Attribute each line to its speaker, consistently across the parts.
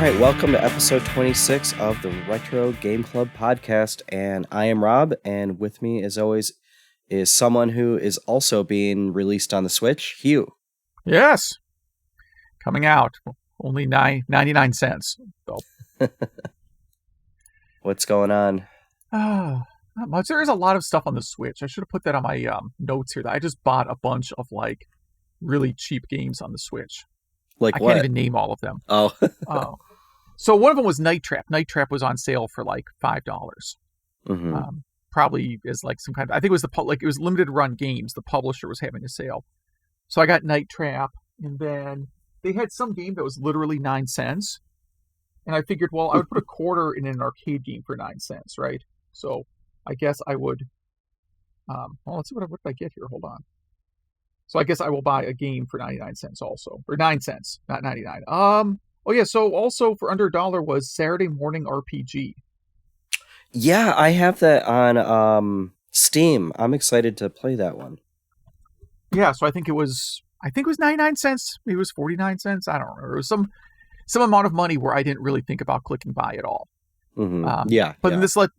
Speaker 1: right, welcome to episode 26 of the Retro Game Club podcast, and I am Rob, and with me, as always, is someone who is also being released on the Switch, Hugh.
Speaker 2: Yes, coming out, only 99 cents. So.
Speaker 1: What's going on?
Speaker 2: Not much. There is a lot of stuff on the Switch. I should have put that on my notes here. That I just bought a bunch of like really cheap games on the Switch.
Speaker 1: Like
Speaker 2: I
Speaker 1: what?
Speaker 2: can't even name all of them.
Speaker 1: Oh.
Speaker 2: So one of them was Night Trap. Night Trap was on sale for like $5.
Speaker 1: Mm-hmm.
Speaker 2: Probably as like some kind of, I think it was it was limited run games. The publisher was having a sale. So I got Night Trap, and then they had some game that was literally 9 cents. And I figured, well, I would put a quarter in an arcade game for 9 cents, right? So I guess I would, let's see what did I get here. Hold on. So I guess I will buy a game for 99 cents also, or 9 cents, not 99. Oh yeah, so also for under $1 was Saturday Morning RPG.
Speaker 1: Yeah, I have that on Steam. I'm excited to play that one.
Speaker 2: Yeah, so I think it was 99 cents. Maybe it was 49 cents. I don't remember. It was some amount of money where I didn't really think about clicking buy at all.
Speaker 1: Mm-hmm.
Speaker 2: But then this led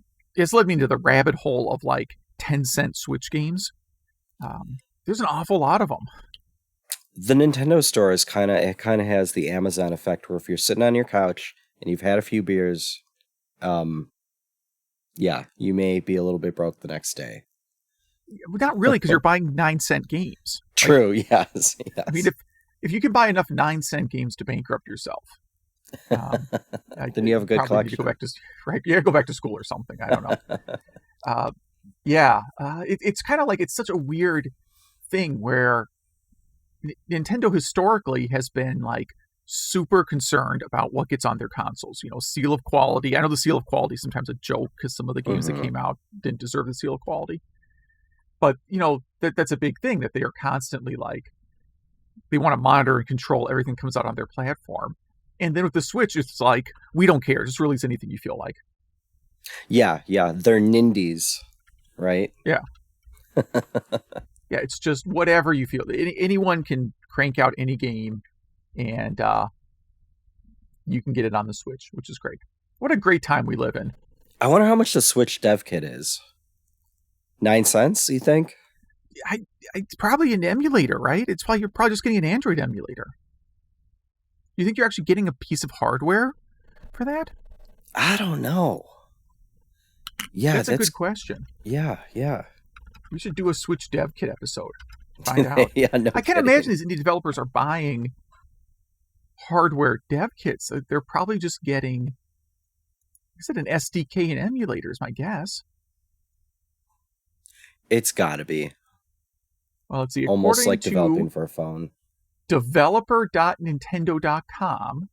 Speaker 2: me into the rabbit hole of like 10-cent Switch games. There's an awful lot of them.
Speaker 1: The Nintendo store is kind of has the Amazon effect, where if you're sitting on your couch and you've had a few beers, yeah, you may be a little bit broke the next day.
Speaker 2: Not really, because you're buying 9-cent games.
Speaker 1: True. Like, yes.
Speaker 2: I mean, if you can buy enough 9-cent games to bankrupt yourself,
Speaker 1: then you have a good collection.
Speaker 2: Go back to school or something. I don't know. It's kind of like, it's such a weird thing where Nintendo historically has been like super concerned about what gets on their consoles. You know, seal of quality. I know the seal of quality is sometimes a joke because some of the games that came out didn't deserve the seal of quality. But, you know, that's a big thing, that they are constantly like, they want to monitor and control everything that comes out on their platform. And then with the Switch, it's like, we don't care. Just release anything you feel like.
Speaker 1: Yeah. They're nindies, right?
Speaker 2: Yeah. Yeah, it's just whatever you feel. Anyone can crank out any game, and you can get it on the Switch, which is great. What a great time we live in.
Speaker 1: I wonder how much the Switch dev kit is. 9 cents, you think?
Speaker 2: It's probably an emulator, right? You're probably just getting an Android emulator. You think you're actually getting a piece of hardware for that?
Speaker 1: I don't know. Yeah,
Speaker 2: that's a good question.
Speaker 1: Yeah.
Speaker 2: We should do a Switch dev kit episode. Find out. I can't imagine these indie developers are buying hardware dev kits. They're probably just getting, an SDK and emulators, my guess.
Speaker 1: It's got to be.
Speaker 2: Well, let's see.
Speaker 1: Almost like developing for a phone.
Speaker 2: Developer.nintendo.com.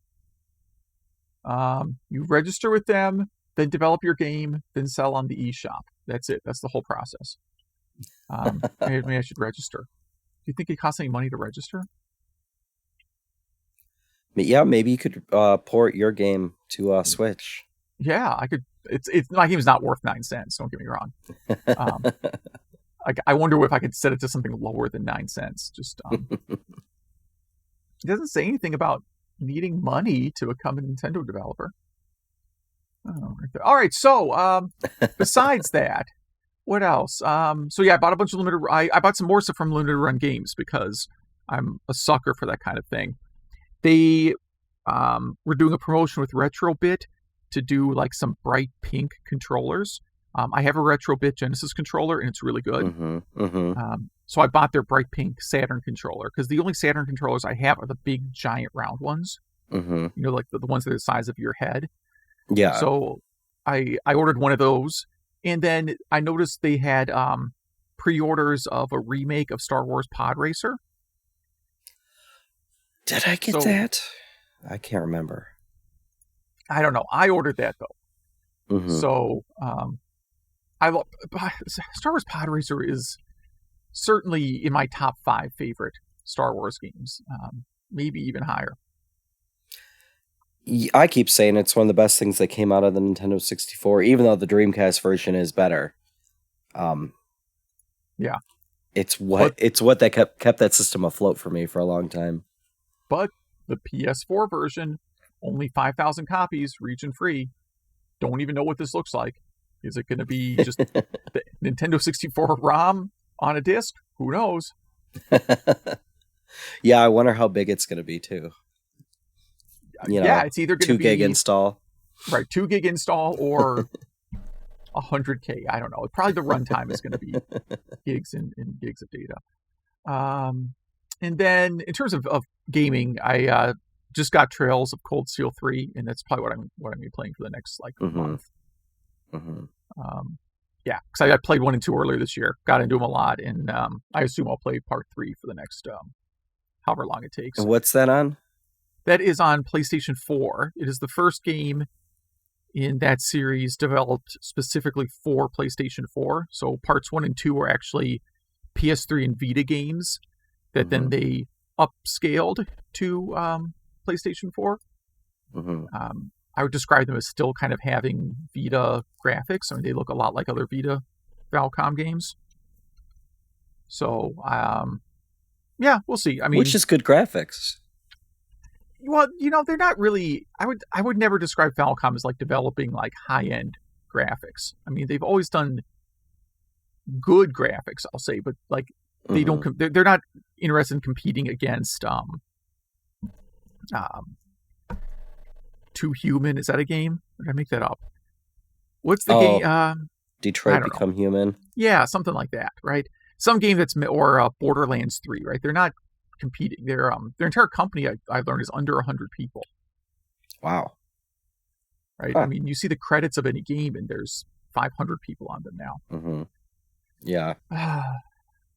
Speaker 2: You register with them, then develop your game, then sell on the eShop. That's it. That's the whole process. Maybe I should register. Do you think it costs any money to register?
Speaker 1: Yeah, maybe you could port your game to Switch.
Speaker 2: Yeah, I could. It's my game's not worth 9 cents. Don't get me wrong. I wonder if I could set it to something lower than 9 cents. Just it doesn't say anything about needing money to become a Nintendo developer. Oh, right there. All right. So besides that, what else? So yeah, I bought a bunch of limited. I bought some more stuff from limited run games because I'm a sucker for that kind of thing. They were doing a promotion with Retrobit to do like some bright pink controllers. I have a Retrobit Genesis controller and it's really good. So I bought their bright pink Saturn controller because the only Saturn controllers I have are the big giant round ones. You know, like the ones that are the size of your head.
Speaker 1: Yeah.
Speaker 2: So I ordered one of those, and then I noticed they had pre-orders of a remake of Star Wars Pod Racer.
Speaker 1: Did I get that? I can't remember.
Speaker 2: I don't know. I ordered that though. So I love Star Wars Pod Racer is certainly in my top 5 favorite Star Wars games, maybe even higher.
Speaker 1: I keep saying it's one of the best things that came out of the Nintendo 64, even though the Dreamcast version is better.
Speaker 2: Yeah,
Speaker 1: it's what that kept that system afloat for me for a long time.
Speaker 2: But the PS4 version only 5,000 copies, region free. Don't even know what this looks like. Is it going to be just the Nintendo 64 ROM on a disc? Who knows?
Speaker 1: Yeah, I wonder how big it's going to be too.
Speaker 2: It's either going to be
Speaker 1: 2 gig install.
Speaker 2: Right, 2 gig install or 100K. I don't know. Probably the runtime is going to be gigs and gigs of data. And then in terms of gaming, I just got Trails of Cold Steel 3, and that's probably what I'm going to be playing for the next month. Because I played 1 and 2 earlier this year, got into them a lot, and I assume I'll play part 3 for the next however long it takes.
Speaker 1: And what's that on?
Speaker 2: That is on PlayStation 4. It is the first game in that series developed specifically for PlayStation 4. So parts 1 and 2 are actually PS3 and Vita games that then they upscaled to PlayStation 4. I would describe them as still kind of having Vita graphics. I mean, they look a lot like other Vita Falcom games. So, we'll see. I mean,
Speaker 1: which is good graphics.
Speaker 2: Well, they're not really. I would never describe Falcom as like developing like high-end graphics. I mean, they've always done good graphics, I'll say, but like they don't. They're not interested in competing against Too Human. Is that a game? Or did I make that up? What's the game?
Speaker 1: Detroit Become Human.
Speaker 2: Yeah, something like that, right? Some game or Borderlands 3, right? They're not competing. Their entire company, I learned, is under 100 people.
Speaker 1: Wow.
Speaker 2: Right? Huh. I mean, you see the credits of any game, and there's 500 people on them now.
Speaker 1: Yeah.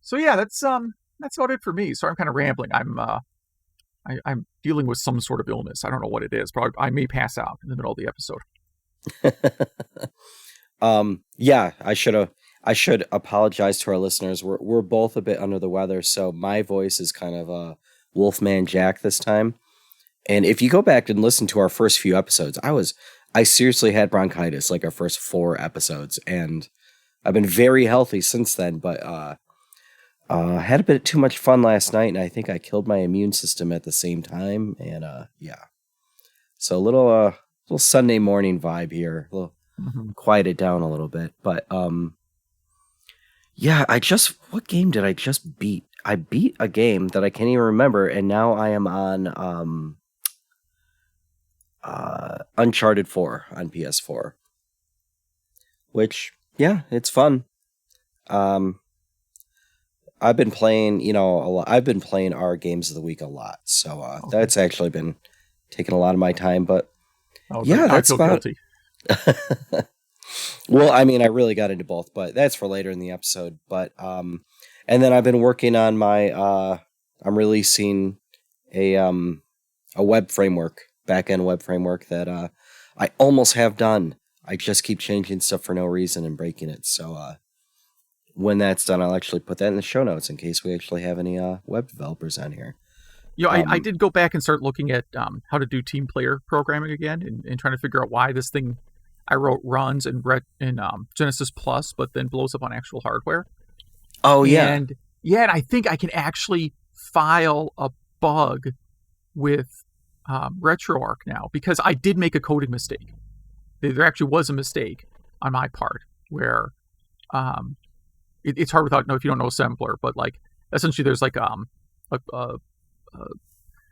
Speaker 2: So yeah, that's about it for me. So I'm kind of rambling. I'm dealing with some sort of illness. I don't know what it is, but I may pass out in the middle of the episode. I should apologize to our listeners. We're both a bit under the weather, so my voice is kind of Wolfman Jack this time. And if you go back and listen to our first few episodes, I seriously had bronchitis like our first 4 episodes, and I've been very healthy since then, but had a bit too much fun last night, and I think I killed my immune system at the same time, and so a little Sunday morning vibe here, a little quiet it down a little bit, but what game did I just beat? I beat a game that I can't even remember, and now I am on Uncharted 4 on PS4, which it's fun. I've been playing, a lot. I've been playing our games of the week a lot, so that's actually been taking a lot of my time. But that's about. Well, I mean, I really got into both, but that's for later in the episode. But and then I've been working on my. I'm releasing a web framework, back-end web framework that I almost have done. I just keep changing stuff for no reason and breaking it. So. When that's done, I'll actually put that in the show notes in case we actually have any web developers on here. I did go back and start looking at how to do team player programming again and trying to figure out why this thing I wrote runs in Genesis Plus, but then blows up on actual hardware.
Speaker 1: Oh, yeah.
Speaker 2: And I think I can actually file a bug with RetroArch now, because I did make a coding mistake. There actually was a mistake on my part where... It's hard if you don't know assembler, but like essentially there's like a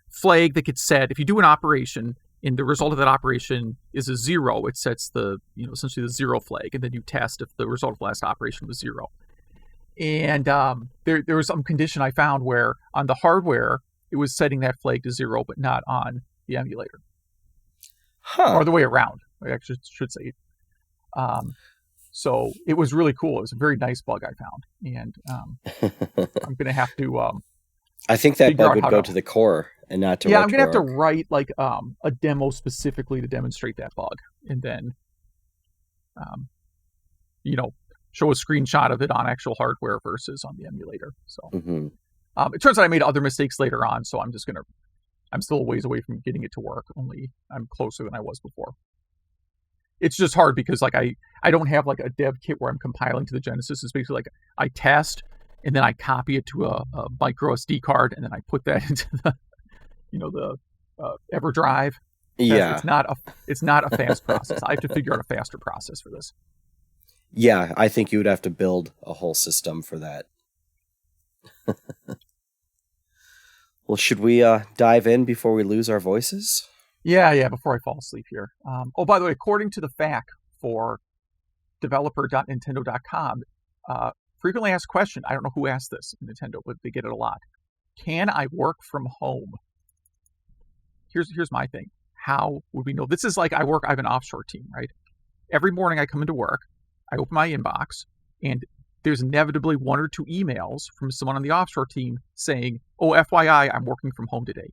Speaker 2: flag that gets set if you do an operation and the result of that operation is a 0. It sets the essentially the 0 flag, and then you test if the result of the last operation was 0. And there was some condition I found where on the hardware it was setting that flag to 0, but not on the emulator, or the way around. I actually should say. So it was really cool. It was a very nice bug I found, and I'm going to have to.
Speaker 1: I think that bug would go to the core and not to.
Speaker 2: Yeah, I'm going to have to write like a demo specifically to demonstrate that bug, and then, show a screenshot of it on actual hardware versus on the emulator. So it turns out I made other mistakes later on, so I'm still a ways away from getting it to work. Only I'm closer than I was before. It's just hard because like I don't have like a dev kit where I'm compiling to the Genesis. It's basically like I test and then I copy it to a micro SD card, and then I put that into the EverDrive,
Speaker 1: Yeah.
Speaker 2: It's not a fast process. I have to figure out a faster process for this.
Speaker 1: Yeah, I think you would have to build a whole system for that. Well, should we dive in before we lose our voices?
Speaker 2: Yeah, before I fall asleep here. By the way, according to the FAQ for developer.nintendo.com, frequently asked question, I don't know who asked this in Nintendo, but they get it a lot. Can I work from home? Here's my thing. How would we know? This is like I have an offshore team, right? Every morning I come into work, I open my inbox, and there's inevitably one or two emails from someone on the offshore team saying, oh, FYI, I'm working from home today.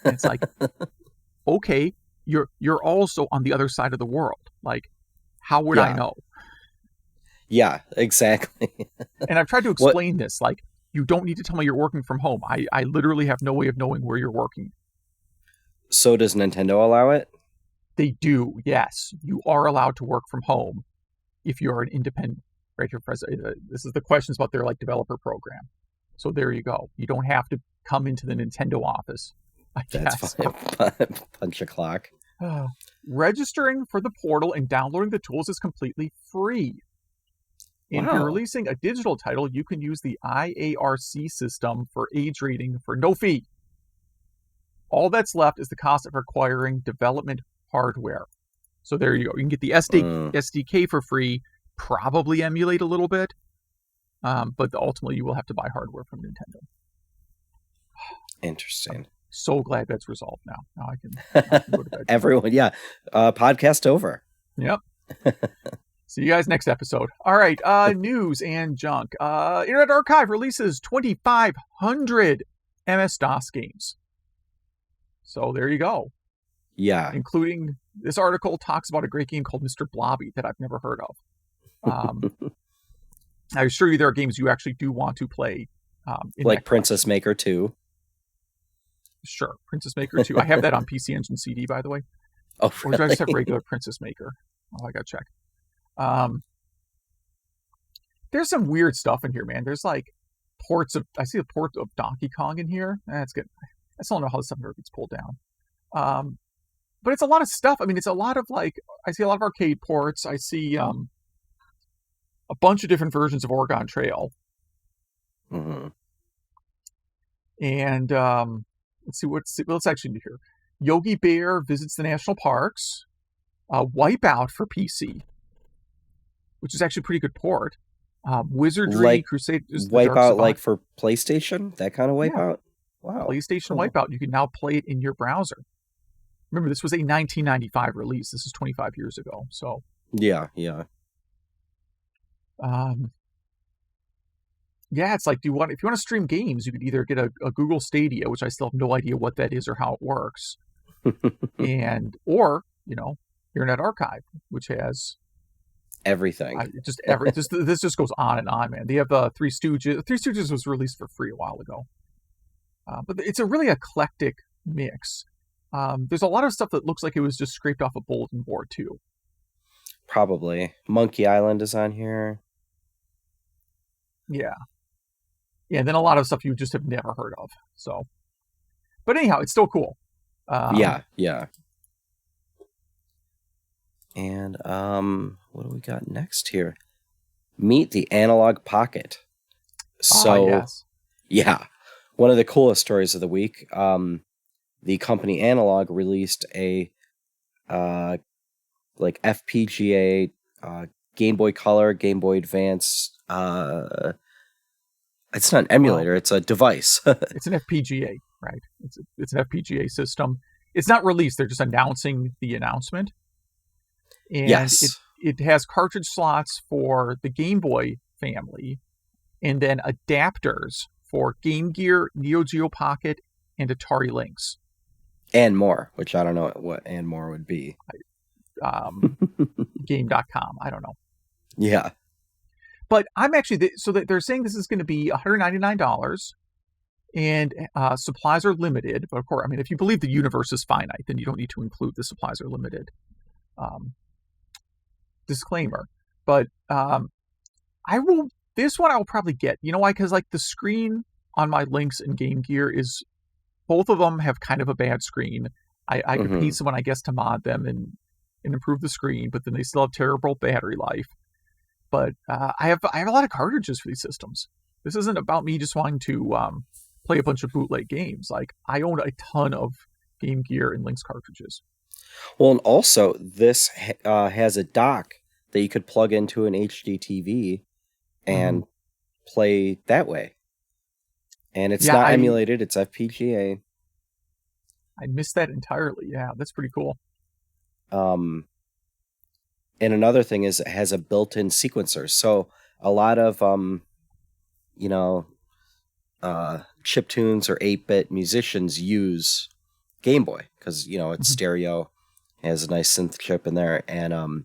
Speaker 2: And it's like, okay, you're also on the other side of the world. Like, how would I know?
Speaker 1: Yeah, exactly.
Speaker 2: And I've tried to explain this. Like, you don't need to tell me you're working from home. I literally have no way of knowing where you're working.
Speaker 1: So does Nintendo allow it?
Speaker 2: They do, yes. You are allowed to work from home if you're an independent. Right here, this is the questions about their like developer program. So there you go. You don't have to come into the Nintendo office.
Speaker 1: That's fine. Punch a clock.
Speaker 2: Registering for the portal and downloading the tools is completely free. And if you're releasing a digital title, you can use the IARC system for age rating for no fee. All that's left is the cost of acquiring development hardware. So there you go. You can get the SDK for free, probably emulate a little bit, but ultimately you will have to buy hardware from Nintendo.
Speaker 1: Interesting.
Speaker 2: I'm so glad that's resolved now. Now I can go to bed.
Speaker 1: Everyone, yeah. Podcast over.
Speaker 2: Yep. See you guys next episode. All right. News and junk. Internet Archive releases 2,500 MS-DOS games. So there you go.
Speaker 1: Yeah.
Speaker 2: Including this article talks about a great game called Mr. Blobby that I've never heard of. I assure you there are games you actually do want to play.
Speaker 1: Like Princess Maker 2.
Speaker 2: Sure. Princess Maker 2. I have that on PC Engine CD, by the way.
Speaker 1: Oh, really?
Speaker 2: Or do I just have regular Princess Maker? Oh, I gotta check. There's some weird stuff in here, man. There's like ports of... I see a port of Donkey Kong in here. That's good. I still don't know how this stuff ever gets pulled down. But it's a lot of stuff. I mean, it's a lot of like... I see a lot of arcade ports. I see a bunch of different versions of Oregon Trail.
Speaker 1: Mm-hmm.
Speaker 2: And let's see what's actually new here. Yogi Bear visits the national parks. Wipeout for PC, which is actually a pretty good port. Wizardry
Speaker 1: like
Speaker 2: Crusade.
Speaker 1: Wipeout like for PlayStation? That kind of Wipeout?
Speaker 2: Yeah.
Speaker 1: Wow.
Speaker 2: PlayStation
Speaker 1: cool.
Speaker 2: Wipeout. You can now play it in your browser. Remember, this was a 1995 release. This is 25 years ago. So
Speaker 1: yeah.
Speaker 2: Yeah, it's like, if you want to stream games, you could either get a Google Stadia, which I still have no idea what that is or how it works, or Internet Archive, which has
Speaker 1: everything.
Speaker 2: This just goes on and on, man. They have Three Stooges. Three Stooges was released for free a while ago, but it's a really eclectic mix. There's a lot of stuff that looks like it was just scraped off a bulletin board too.
Speaker 1: Probably. Monkey Island is on here.
Speaker 2: Yeah. And then a lot of stuff you just have never heard of. So, but anyhow, it's still cool.
Speaker 1: Yeah. And what do we got next here? Meet the Analogue Pocket. So,
Speaker 2: yes.
Speaker 1: Yeah, one of the coolest stories of the week. The company Analogue released a like FPGA, Game Boy Color, Game Boy Advance. It's not an emulator; it's a device.
Speaker 2: It's an FPGA, right? It's an FPGA system. It's not released; they're just announcing the announcement. And
Speaker 1: yes,
Speaker 2: it has cartridge slots for the Game Boy family, and then adapters for Game Gear, Neo Geo Pocket, and Atari Lynx.
Speaker 1: And more, which I don't know what and more would be.
Speaker 2: Game.com. I don't know.
Speaker 1: Yeah.
Speaker 2: But I'm actually, so that they're saying this is going to be $199 and supplies are limited. But of course, I mean, if you believe the universe is finite, then you don't need to include the supplies are limited disclaimer. But this one I will probably get. You know why? Because like the screen on my Lynx and Game Gear is, both of them have kind of a bad screen. I could pay someone, I guess, to mod them and improve the screen, but then they still have terrible battery life. But I have a lot of cartridges for these systems. This isn't about me just wanting to play a bunch of bootleg games. Like, I own a ton of Game Gear and Lynx cartridges.
Speaker 1: Well, and also this has a dock that you could plug into an HD TV and play that way. And it's not emulated, it's FPGA.
Speaker 2: I missed that entirely. Yeah, that's pretty cool.
Speaker 1: And another thing is it has a built-in sequencer. So a lot of chiptunes or 8-bit musicians use Game Boy because it's stereo, has a nice synth chip in there, and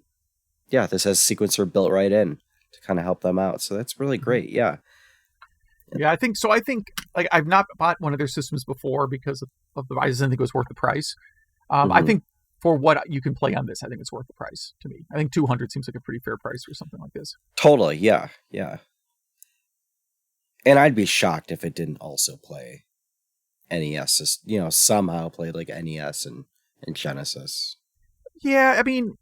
Speaker 1: this has a sequencer built right in to kind of help them out. So that's really great. Yeah.
Speaker 2: Yeah, I think so. I think like I've not bought one of their systems before because of the I just didn't think it was worth the price. I think for what you can play on this, I think it's worth the price to me. I think $200 seems like a pretty fair price for something like this.
Speaker 1: Totally, yeah. And I'd be shocked if it didn't also play NES, somehow played like NES and Genesis.
Speaker 2: Yeah, I mean,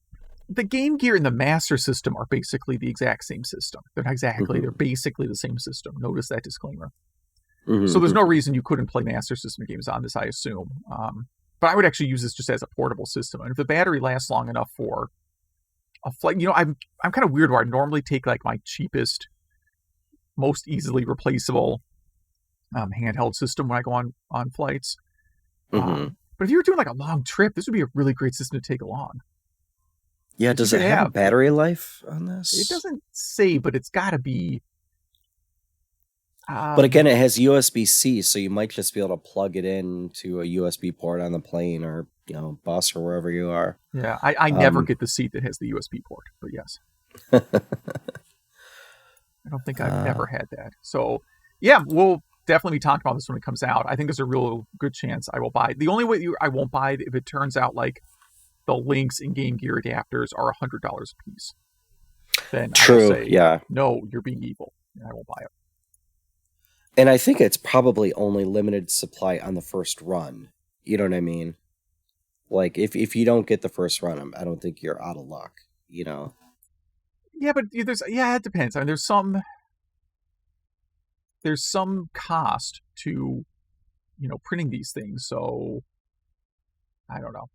Speaker 2: the Game Gear and the Master System are basically the exact same system. They're not exactly, they're basically the same system. Notice that disclaimer. So there's no reason you couldn't play Master System games on this, I assume. But I would actually use this just as a portable system. And if the battery lasts long enough for a flight, I'm kind of weird where I normally take like my cheapest, most easily replaceable handheld system when I go on flights. But if you were doing like a long trip, this would be a really great system to take along.
Speaker 1: Yeah, does it have a battery life on this?
Speaker 2: It doesn't say, but it's got to be.
Speaker 1: But again, it has USB-C, so you might just be able to plug it into a USB port on the plane or bus or wherever you are.
Speaker 2: Yeah, I never get the seat that has the USB port, but yes. I don't think I've ever had that. So, yeah, we'll definitely be talking about this when it comes out. I think there's a real good chance I will buy it. The only way I won't buy it if it turns out like the Lynx and Game Gear adapters are $100 a piece. Then I will say,
Speaker 1: yeah.
Speaker 2: No, you're being evil. And I won't buy it.
Speaker 1: And I think it's probably only limited supply on the first run. You know what I mean? Like, if you don't get the first run, I don't think you're out of luck,
Speaker 2: Yeah, but it depends. I mean, there's some cost to, printing these things. So, I don't know.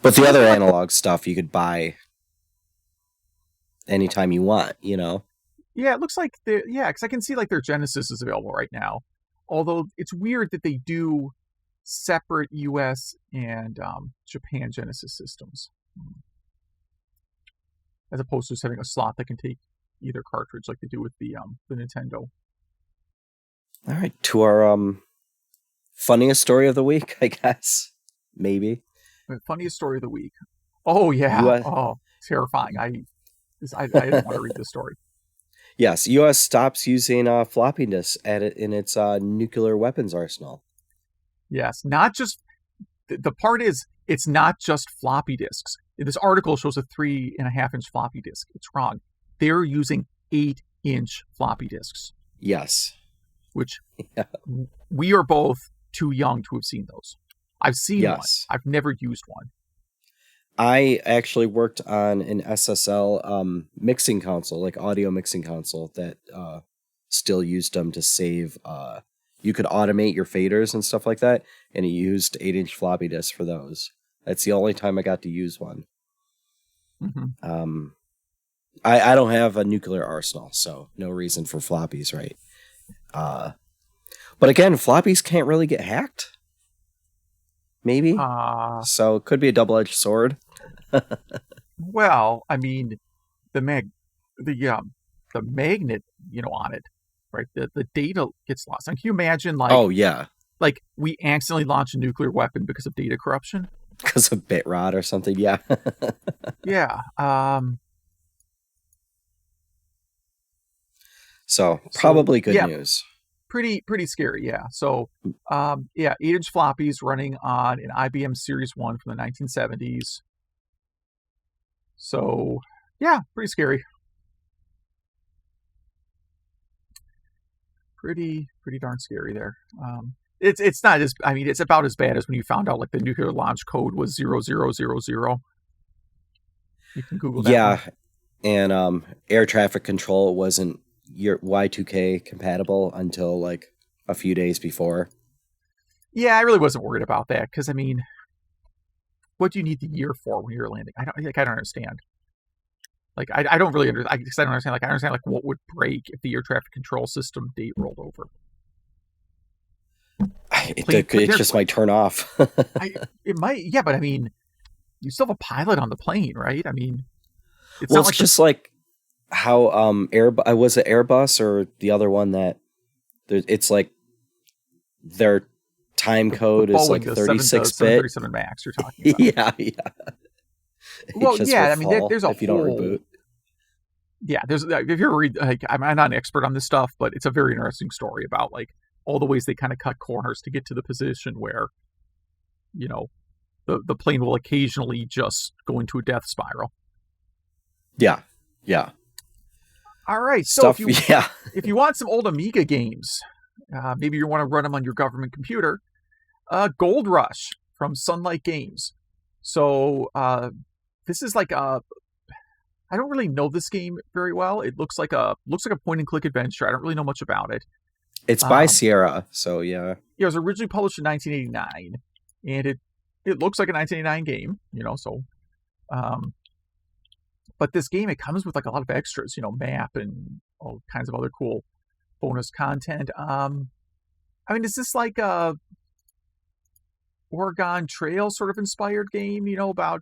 Speaker 1: But the other analog stuff you could buy anytime you want,
Speaker 2: Yeah, it looks like because I can see like their Genesis is available right now. Although it's weird that they do separate US and Japan Genesis systems, as opposed to just having a slot that can take either cartridge like they do with the Nintendo.
Speaker 1: All right, to our funniest story of the week, I guess. Maybe.
Speaker 2: Funniest story of the week. Oh yeah. Terrifying. I didn't want to read this story.
Speaker 1: Yes, U.S. stops using floppy disks in its nuclear weapons arsenal.
Speaker 2: Yes, not just the part is it's not just floppy disks. This article shows a 3.5-inch floppy disk. It's wrong. They're using 8-inch floppy disks.
Speaker 1: Yes,
Speaker 2: which we are both too young to have seen those. I've seen one. I've never used one.
Speaker 1: I actually worked on an SSL mixing console, like audio mixing console, that still used them to save. You could automate your faders and stuff like that, and it used 8-inch floppy disks for those. That's the only time I got to use one. I don't have a nuclear arsenal, so no reason for floppies, right? But again, floppies can't really get hacked. Maybe. So it could be a double-edged sword.
Speaker 2: Well, I mean, the magnet, on it, right? The data gets lost. Like, can you imagine, like, like we accidentally launch a nuclear weapon because of data corruption?
Speaker 1: Because of bit rot or something, yeah.
Speaker 2: Yeah.
Speaker 1: So probably good news.
Speaker 2: Pretty scary, yeah. So, 8-inch floppies running on an IBM Series 1 from the 1970s. So, yeah, pretty scary. Pretty darn scary there. It's not as, I mean, it's about as bad as when you found out like the nuclear launch code was 0000. You can Google that.
Speaker 1: Yeah, and air traffic control wasn't your Y2K compatible until like a few days before.
Speaker 2: Yeah, I really wasn't worried about that because I mean, what do you need the year for when you're landing? I don't understand. Like I don't really understand. I don't understand. Like I understand like what would break if the air traffic control system date rolled over.
Speaker 1: It just might turn off.
Speaker 2: It might, yeah, but I mean, you still have a pilot on the plane, right? I mean,
Speaker 1: it's not like just like how was it Airbus or the other one that it's like their time code is like 36-bit.
Speaker 2: 737 Max you're talking about.
Speaker 1: Yeah.
Speaker 2: Well, yeah, I mean, there's a
Speaker 1: if you don't reboot.
Speaker 2: Yeah, there's, if you ever read, like, I'm not an expert on this stuff, but it's a very interesting story about like all the ways they kind of cut corners to get to the position where, you know, the plane will occasionally just go into a death spiral.
Speaker 1: Yeah.
Speaker 2: All right, so if you want some old Amiga games, maybe you want to run them on your government computer, Gold Rush from Sunlight Games. So this is like a, I don't really know this game very well. It looks like a point and click adventure. I don't really know much about it.
Speaker 1: It's by Sierra, so yeah.
Speaker 2: Yeah, it was originally published in 1989, and it looks like a 1989 game, you know. So, but this game, it comes with like a lot of extras, you know, map and all kinds of other cool bonus content. I mean, is this like a Oregon Trail sort of inspired game, you know, about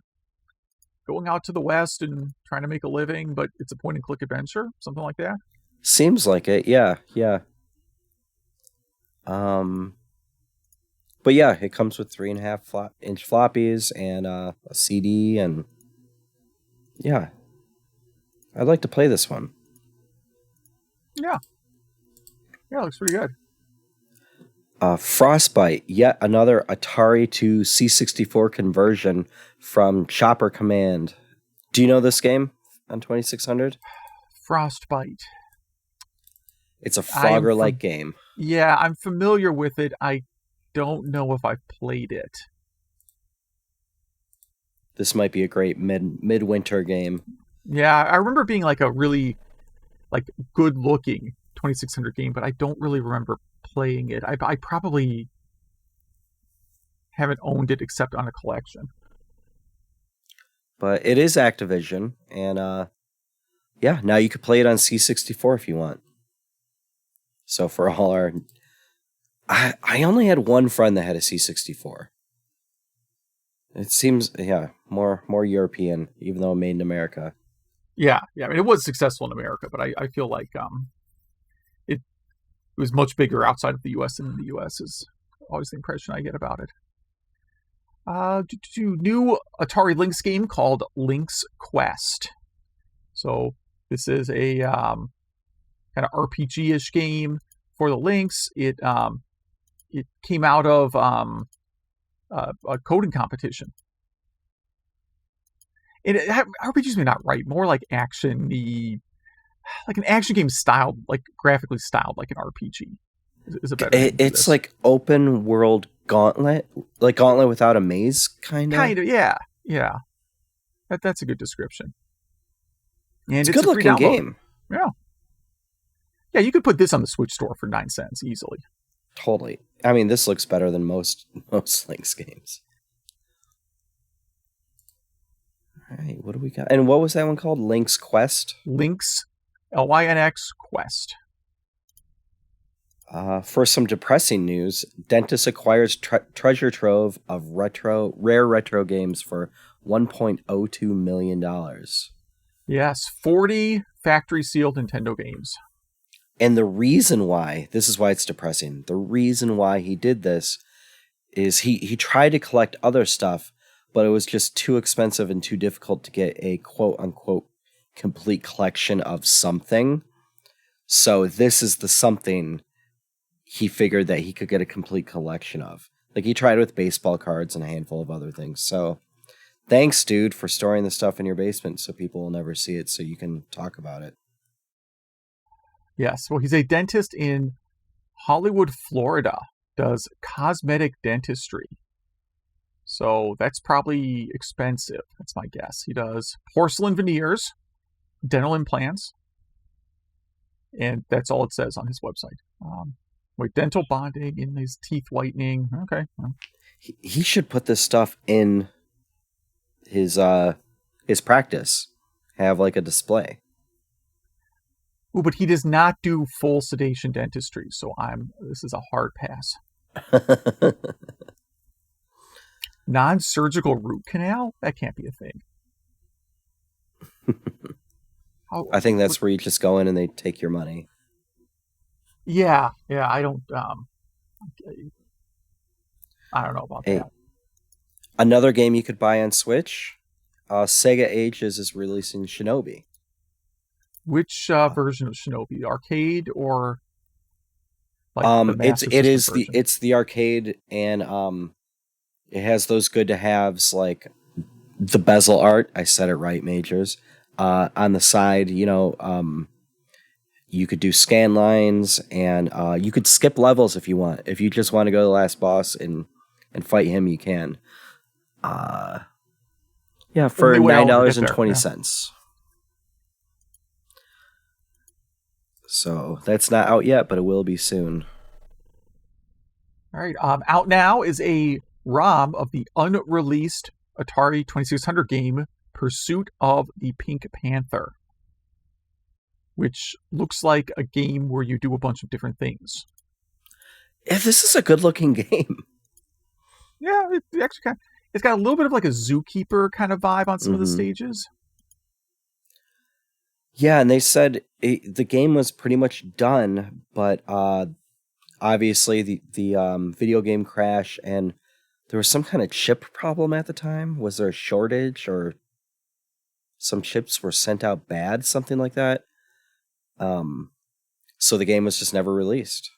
Speaker 2: going out to the West and trying to make a living, but it's a point and click adventure, something like that?
Speaker 1: Seems like it, yeah. But yeah, it comes with 3.5-inch floppies and a CD, and yeah, I'd like to play this one.
Speaker 2: Yeah, it looks pretty good.
Speaker 1: Frostbite, yet another Atari to C64 conversion from Chopper Command. Do you know this game on 2600?
Speaker 2: Frostbite.
Speaker 1: It's a Frogger-like game.
Speaker 2: Yeah, I'm familiar with it. I don't know if I've played it.
Speaker 1: This might be a great midwinter game.
Speaker 2: Yeah, I remember being like a really like good-looking 2600 game, but I don't really remember playing it. I probably haven't owned it except on a collection.
Speaker 1: But it is Activision, and yeah, now you could play it on C64 if you want. So for all our... I only had one friend that had a C64. It seems, yeah, more European, even though made in America.
Speaker 2: Yeah. I mean, it was successful in America, but I feel like it was much bigger outside of the U.S. than in the U.S. is always the impression I get about it. New Atari Lynx game called Lynx Quest. So this is a kind of RPG-ish game for the Lynx. It came out of a coding competition. And RPGs may not right, more like action-y, like an action game styled, like graphically styled like an RPG. Is a better.
Speaker 1: It's like open world Gauntlet, like Gauntlet without a maze, kind of.
Speaker 2: Kind of, yeah. That's a good description. And
Speaker 1: it's a good looking game.
Speaker 2: Yeah, you could put this on the Switch store for 9 cents easily.
Speaker 1: Totally. I mean, this looks better than most Lynx games. All right, what do we got? And what was that one called? Lynx Quest?
Speaker 2: Lynx, Lynx Quest.
Speaker 1: For some depressing news, Dentist acquires treasure trove of rare retro games for $1.02 million.
Speaker 2: Yes, 40 factory sealed Nintendo games.
Speaker 1: And the reason why, this is why it's depressing, the reason why he did this is he tried to collect other stuff, but it was just too expensive and too difficult to get a quote-unquote complete collection of something. So this is the something he figured that he could get a complete collection of. Like, he tried with baseball cards and a handful of other things. So thanks, dude, for storing the stuff in your basement so people will never see it so you can talk about it.
Speaker 2: Yes, well, he's a dentist in Hollywood, Florida, does cosmetic dentistry. So that's probably expensive. That's my guess. He does porcelain veneers, dental implants, and that's all it says on his website. Dental bonding and his teeth whitening. Okay. Well.
Speaker 1: He should put this stuff in his practice. Have like a display.
Speaker 2: Ooh, but he does not do full sedation dentistry, so this is a hard pass. Non-surgical root canal? That can't be a thing.
Speaker 1: I think that's where you just go in and they take your money.
Speaker 2: Yeah, I don't know about that.
Speaker 1: Another game you could buy on Switch, Sega Ages is releasing Shinobi.
Speaker 2: Which version of Shinobi? Arcade or like
Speaker 1: it's the arcade, and it has those good to haves like the bezel art. I said it right, Majors. On the side, you could do scan lines, and you could skip levels if you want. If you just want to go to the last boss and fight him, you can. For $9.20. So that's not out yet, but it will be soon.
Speaker 2: All right. Out now is a ROM of the unreleased Atari 2600 game Pursuit of the Pink Panther, which looks like a game where you do a bunch of different things.
Speaker 1: Yeah, this is a good-looking game.
Speaker 2: Yeah, it's got a little bit of like a Zookeeper kind of vibe on some of the stages.
Speaker 1: Yeah, and they said the game was pretty much done, but obviously the video game crash, and there was some kind of chip problem at the time. Was there a shortage, or some chips were sent out bad, something like that? So the game was just never released.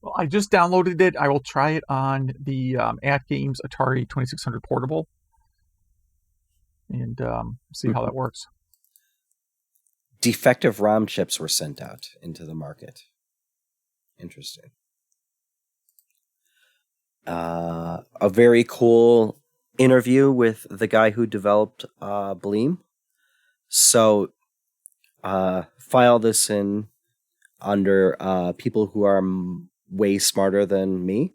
Speaker 2: Well, I just downloaded it. I will try it on the At Games Atari 2600 Portable and see how that works.
Speaker 1: Defective ROM chips were sent out into the market. Interesting. A very cool interview with the guy who developed Bleem. So file this in under people who are way smarter than me.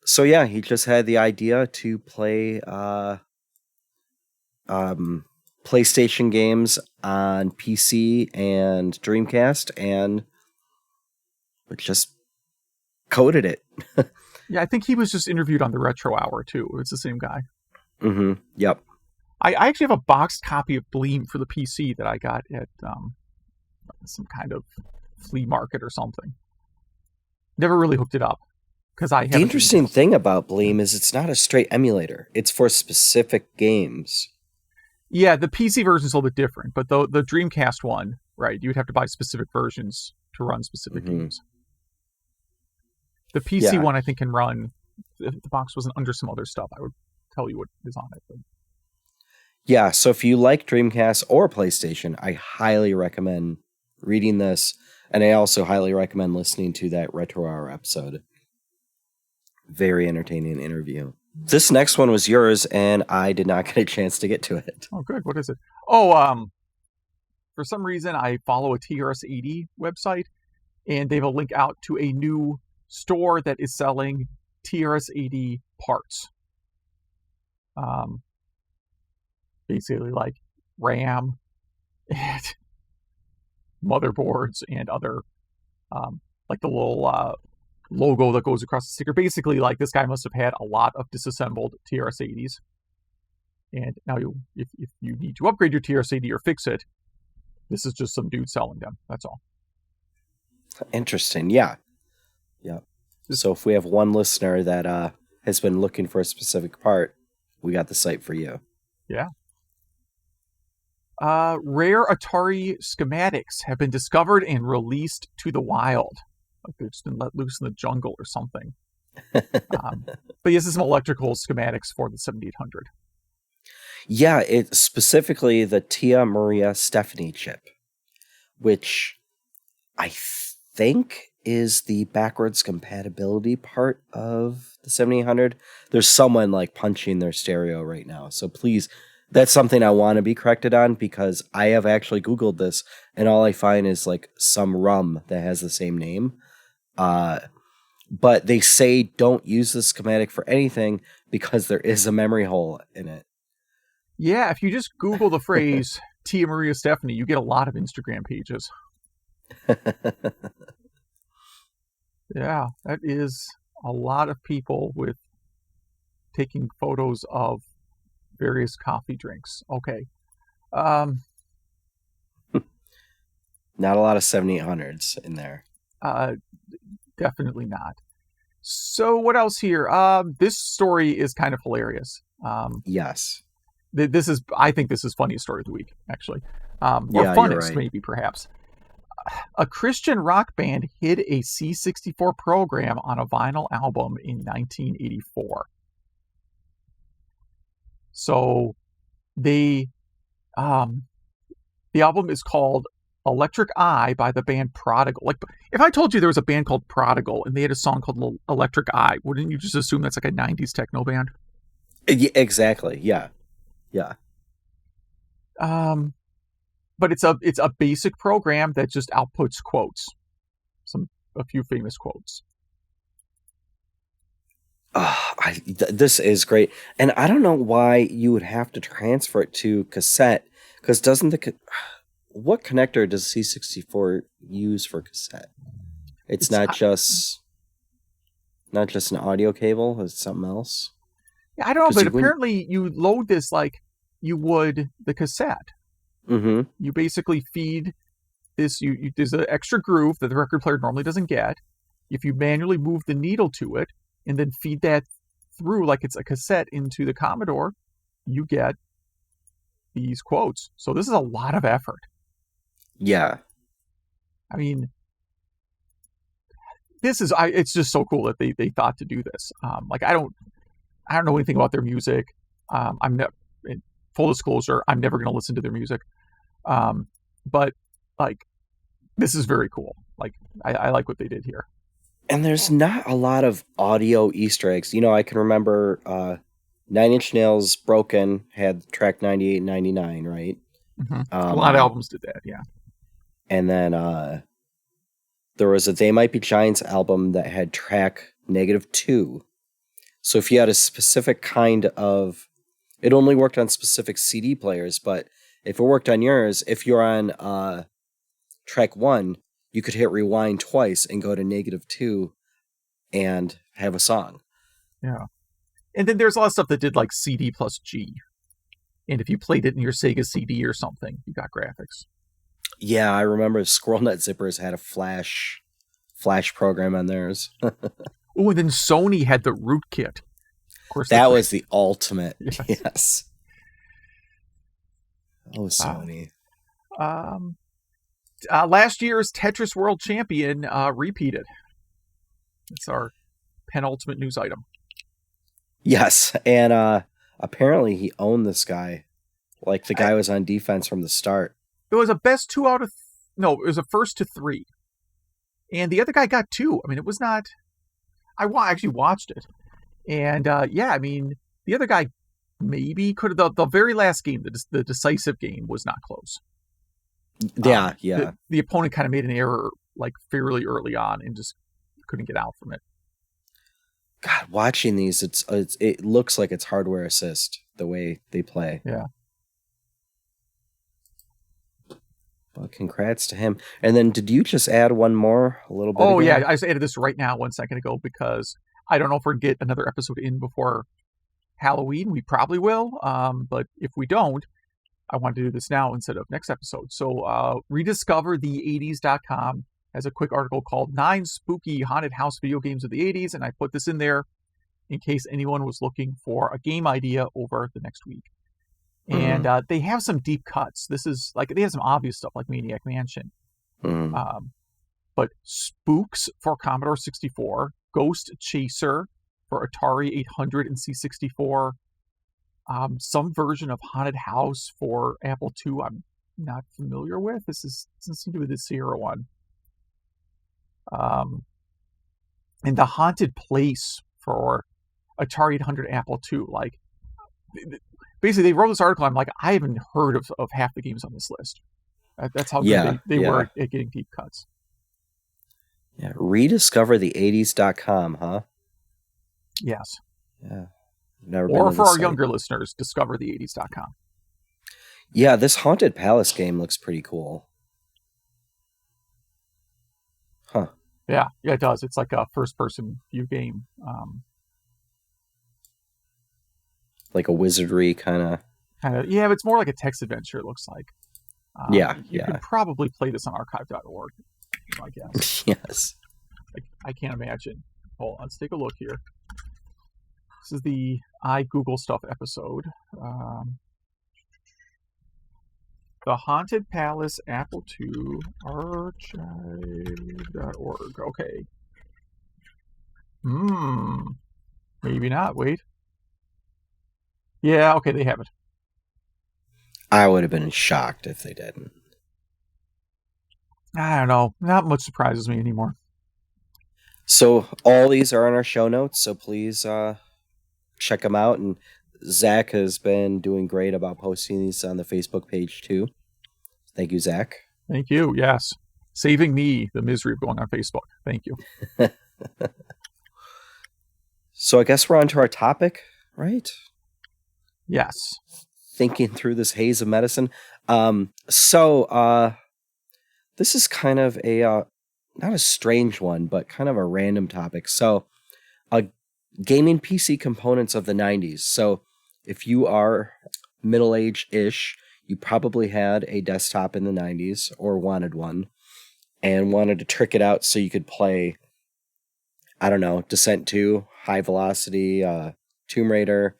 Speaker 1: So yeah, he just had the idea to play PlayStation games on PC and Dreamcast, and just coded it.
Speaker 2: Yeah, I think he was just interviewed on the Retro Hour too. It's the same guy.
Speaker 1: Mm-hmm. Yep.
Speaker 2: I actually have a boxed copy of Bleem for the PC that I got at some kind of flea market or something. Never really hooked it up because I.
Speaker 1: The interesting thing about Bleem is it's not a straight emulator. It's for specific games.
Speaker 2: Yeah, the PC version is a little bit different, but the Dreamcast one, right? You would have to buy specific versions to run specific games. The PC one, I think, can run. If the box wasn't under some other stuff, I would tell you what is on it. But.
Speaker 1: Yeah, so if you like Dreamcast or PlayStation, I highly recommend reading this, and I also highly recommend listening to that Retro Hour episode. Very entertaining interview. This next one was yours, and I did not get a chance to get to it.
Speaker 2: Oh, good. What is it? Oh, for some reason, I follow a TRS-80 website, and they have a link out to a new store that is selling TRS-80 parts. Basically like RAM and motherboards and other, like the little logo that goes across the sticker. Basically, like this guy must have had a lot of disassembled TRS-80s. And now if you need to upgrade your TRS-80 or fix it, this is just some dude selling them. That's all.
Speaker 1: Interesting. Yeah. Yeah. So if we have one listener that has been looking for a specific part, we got the site for you.
Speaker 2: Yeah. Rare Atari schematics have been discovered and released to the wild. Like they've just been let loose in the jungle or something. But yes, this is some electrical schematics for the 7800.
Speaker 1: Yeah, it's specifically the Tia Maria Stephanie chip, which I think is the backwards compatibility part of the 7800. There's someone like punching their stereo right now. So please, that's something I want to be corrected on, because I have actually Googled this and all I find is like some rum that has the same name. But they say don't use the schematic for anything because there is a memory hole in it.
Speaker 2: Yeah, if you just Google the phrase Tia Maria Stephanie, you get a lot of Instagram pages. Yeah, that is a lot of people with taking photos of various coffee drinks. Okay.
Speaker 1: Not a lot of 7800s in there.
Speaker 2: Definitely not. So what else here? This story is kind of hilarious.
Speaker 1: Yes.
Speaker 2: I think this is funniest story of the week, actually. Or
Speaker 1: Yeah,
Speaker 2: funnest,
Speaker 1: you're right.
Speaker 2: maybe, perhaps. A Christian rock band hid a C64 program on a vinyl album in 1984. So the album is called Electric Eye by the band Prodigal. Like, if I told you there was a band called Prodigal and they had a song called Electric Eye, wouldn't you just assume that's like a 90s techno band?
Speaker 1: Yeah, exactly. Yeah. Yeah.
Speaker 2: But it's a basic program that just outputs quotes. A few famous quotes.
Speaker 1: This is great. And I don't know why you would have to transfer it to cassette, because doesn't what connector does C64 use for cassette? It's not just an audio cable, it's something else.
Speaker 2: Yeah, I don't know, but apparently you load this like you would the cassette.
Speaker 1: Mm-hmm.
Speaker 2: You basically feed this. There's an extra groove that the record player normally doesn't get. If you manually move the needle to it and then feed that through like it's a cassette into the Commodore, you get these quotes. So this is a lot of effort.
Speaker 1: Yeah.
Speaker 2: I mean, it's just so cool that they thought to do this. Like I don't know anything about their music. I'm never, full disclosure, I'm never going to listen to their music. But like, this is very cool. Like, I like what they did here.
Speaker 1: And there's not a lot of audio Easter eggs. You know, I can remember 9 Inch Nails Broken had track 98 and 99, right?
Speaker 2: Mm-hmm. A lot of albums did that, yeah.
Speaker 1: And then there was a They Might Be Giants album that had track -2. So if you had a specific kind of... It only worked on specific CD players, but if it worked on yours, if you're on track 1, you could hit rewind twice and go to -2 and have a song.
Speaker 2: Yeah. And then there's a lot of stuff that did like CD plus G. And if you played it in your Sega CD or something, you got graphics.
Speaker 1: Yeah, I remember SquirrelNet Zippers had a flash program on theirs.
Speaker 2: Oh, and then Sony had the rootkit. Of course,
Speaker 1: that was the ultimate.
Speaker 2: Yes.
Speaker 1: Oh, Sony.
Speaker 2: Last year's Tetris World Champion repeated. It's our penultimate news item.
Speaker 1: Yes, and apparently he owned this guy. Like, the guy was on defense from the start.
Speaker 2: It was a best 2 out of... No, it was a first to 3. And the other guy got 2. I mean, it was not... I actually watched it. And, yeah, I mean, the other guy maybe could have... The very last game, the decisive game, was not close.
Speaker 1: Yeah.
Speaker 2: The opponent kind of made an error, like, fairly early on and just couldn't get out from it.
Speaker 1: God, watching these, it looks like it's hardware assist, the way they play.
Speaker 2: Yeah.
Speaker 1: But congrats to him. And then, did you just add one more a little bit ago?
Speaker 2: Yeah, I just added this right now 1 second ago because I don't know if we're going to get another episode in before Halloween. We probably will, but if we don't, I want to do this now instead of next episode. So rediscoverthe80s.com has a quick article called 9 Spooky Haunted House Video Games of the 80s, and I put this in there in case anyone was looking for a game idea over the next week. And they have some deep cuts. This is like, they have some obvious stuff like Maniac Mansion. But Spooks for Commodore 64, Ghost Chaser for Atari 800 and C64, some version of Haunted House for Apple II I'm not familiar with. This doesn't seem to be the Sierra one. And the haunted place for Atari 800 Apple II. Like, basically, they wrote this article. I'm like, I haven't heard of half the games on this list. That's how good they were at getting deep cuts.
Speaker 1: Yeah, rediscoverthe80s.com, huh?
Speaker 2: Yes.
Speaker 1: Yeah. Never
Speaker 2: or
Speaker 1: been
Speaker 2: for our
Speaker 1: site.
Speaker 2: younger listeners, discoverthe80s.com.
Speaker 1: Yeah, this Haunted Palace game looks pretty cool. Huh.
Speaker 2: Yeah, it does. It's like a first-person view game.
Speaker 1: Like a wizardry kind of...
Speaker 2: Yeah, but it's more like a text adventure, it looks like. You could probably play this on archive.org, I guess.
Speaker 1: Yes.
Speaker 2: I can't imagine. Hold on, let's take a look here. This is the I Google Stuff episode. The Haunted Palace Apple II archive.org. Okay. Maybe not. Wait. Yeah, okay, they have it.
Speaker 1: I would have been shocked if they didn't.
Speaker 2: I don't know. Not much surprises me anymore.
Speaker 1: So all these are on our show notes, so please check them out. And Zach has been doing great about posting these on the Facebook page too. Thank you, Zach.
Speaker 2: Thank you, yes. Saving me the misery of going on Facebook. Thank you.
Speaker 1: So I guess we're on to our topic, right?
Speaker 2: Yes.
Speaker 1: Thinking through this haze of medicine. This is kind of a, not a strange one, but kind of a random topic. So, gaming PC components of the 90s. So, if you are middle-aged-ish, you probably had a desktop in the 90s or wanted one and wanted to trick it out so you could play, I don't know, Descent 2, High Velocity, Tomb Raider.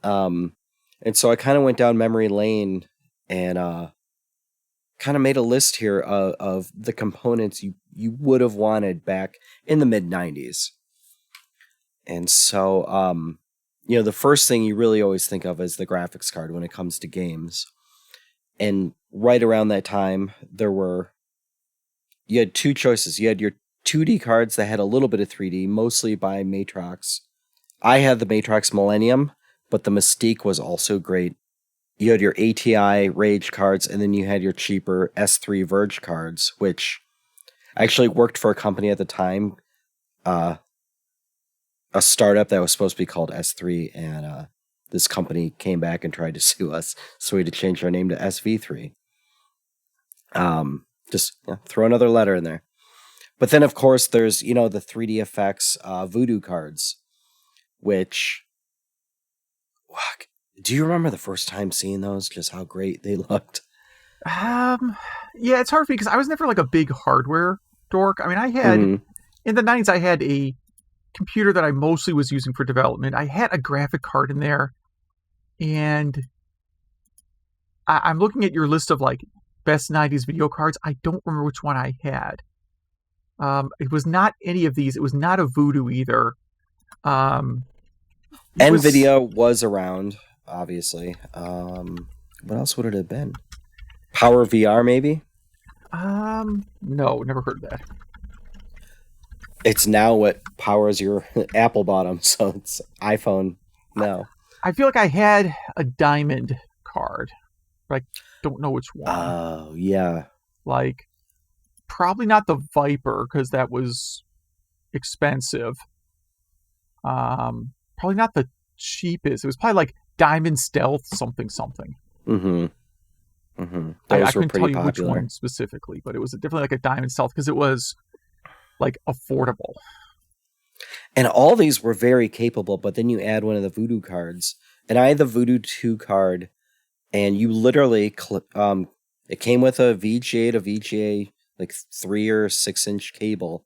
Speaker 1: And so I kind of went down memory lane and kind of made a list here of the components you would have wanted back in the mid-90s. And so, the first thing you really always think of is the graphics card when it comes to games. And right around that time, you had two choices. You had your 2D cards that had a little bit of 3D, mostly by Matrox. I had the Matrox Millennium, but the Mystique was also great. You had your ATI Rage cards, and then you had your cheaper S3 Verge cards, which actually worked for a company at the time, a startup that was supposed to be called S3, and this company came back and tried to sue us, so we had to change our name to SV3. Throw another letter in there. But then, of course, there's, the 3D effects Voodoo cards, which... Do you remember the first time seeing those? Just how great they looked?
Speaker 2: Yeah, it's hard for me because I was never like a big hardware dork. I mean, I had, in the 90s, I had a computer that I mostly was using for development. I had a graphic card in there, and I'm looking at your list of like best 90s video cards. I don't remember which one I had. It was not any of these. It was not a Voodoo either.
Speaker 1: NVIDIA was around, obviously. What else would it have been? Power VR, maybe?
Speaker 2: No, never heard of that.
Speaker 1: It's now what powers your Apple bottom, so it's iPhone now.
Speaker 2: I feel like I had a Diamond card, but I don't know which one.
Speaker 1: Oh, yeah.
Speaker 2: Like, probably not the Viper, because that was expensive. Probably not the cheapest. It was probably like Diamond Stealth something.
Speaker 1: Mm-hmm.
Speaker 2: I couldn't tell you which one specifically, but it was definitely like a Diamond Stealth because it was like affordable.
Speaker 1: And all these were very capable, but then you add one of the Voodoo cards, and I had the Voodoo 2 card, and you literally it came with a VGA to VGA like 3 or 6 inch cable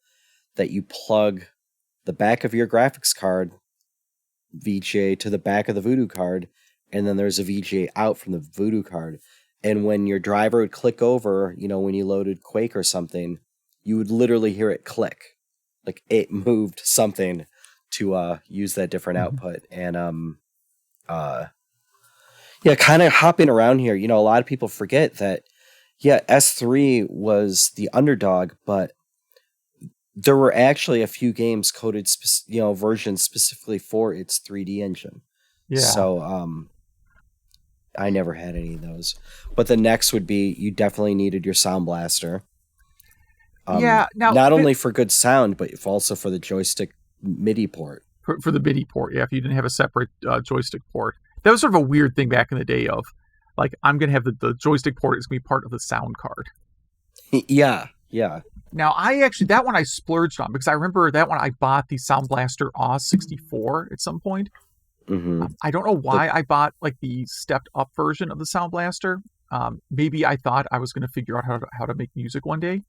Speaker 1: that you plug the back of your graphics card VGA to the back of the Voodoo card, and then there's a VGA out from the Voodoo card. And when your driver would click over, when you loaded Quake or something, you would literally hear it click. Like it moved something to use that different output. And kind of hopping around here, a lot of people forget that S3 was the underdog, but there were actually a few games coded, versions specifically for its 3D engine.
Speaker 2: Yeah.
Speaker 1: So I never had any of those. But the next would be you definitely needed your Sound Blaster.
Speaker 2: Yeah. Now,
Speaker 1: not only for good sound, but also for the joystick MIDI port.
Speaker 2: For the MIDI port, yeah. If you didn't have a separate joystick port, that was sort of a weird thing back in the day. Of like, I'm gonna have the joystick port is gonna be part of the sound card.
Speaker 1: Yeah.
Speaker 2: Now, that one I splurged on because I remember that one I bought the Sound Blaster Oz 64 at some point.
Speaker 1: Mm-hmm.
Speaker 2: I don't know why I bought like the stepped up version of the Sound Blaster. Maybe I thought I was going to figure out how to make music one day.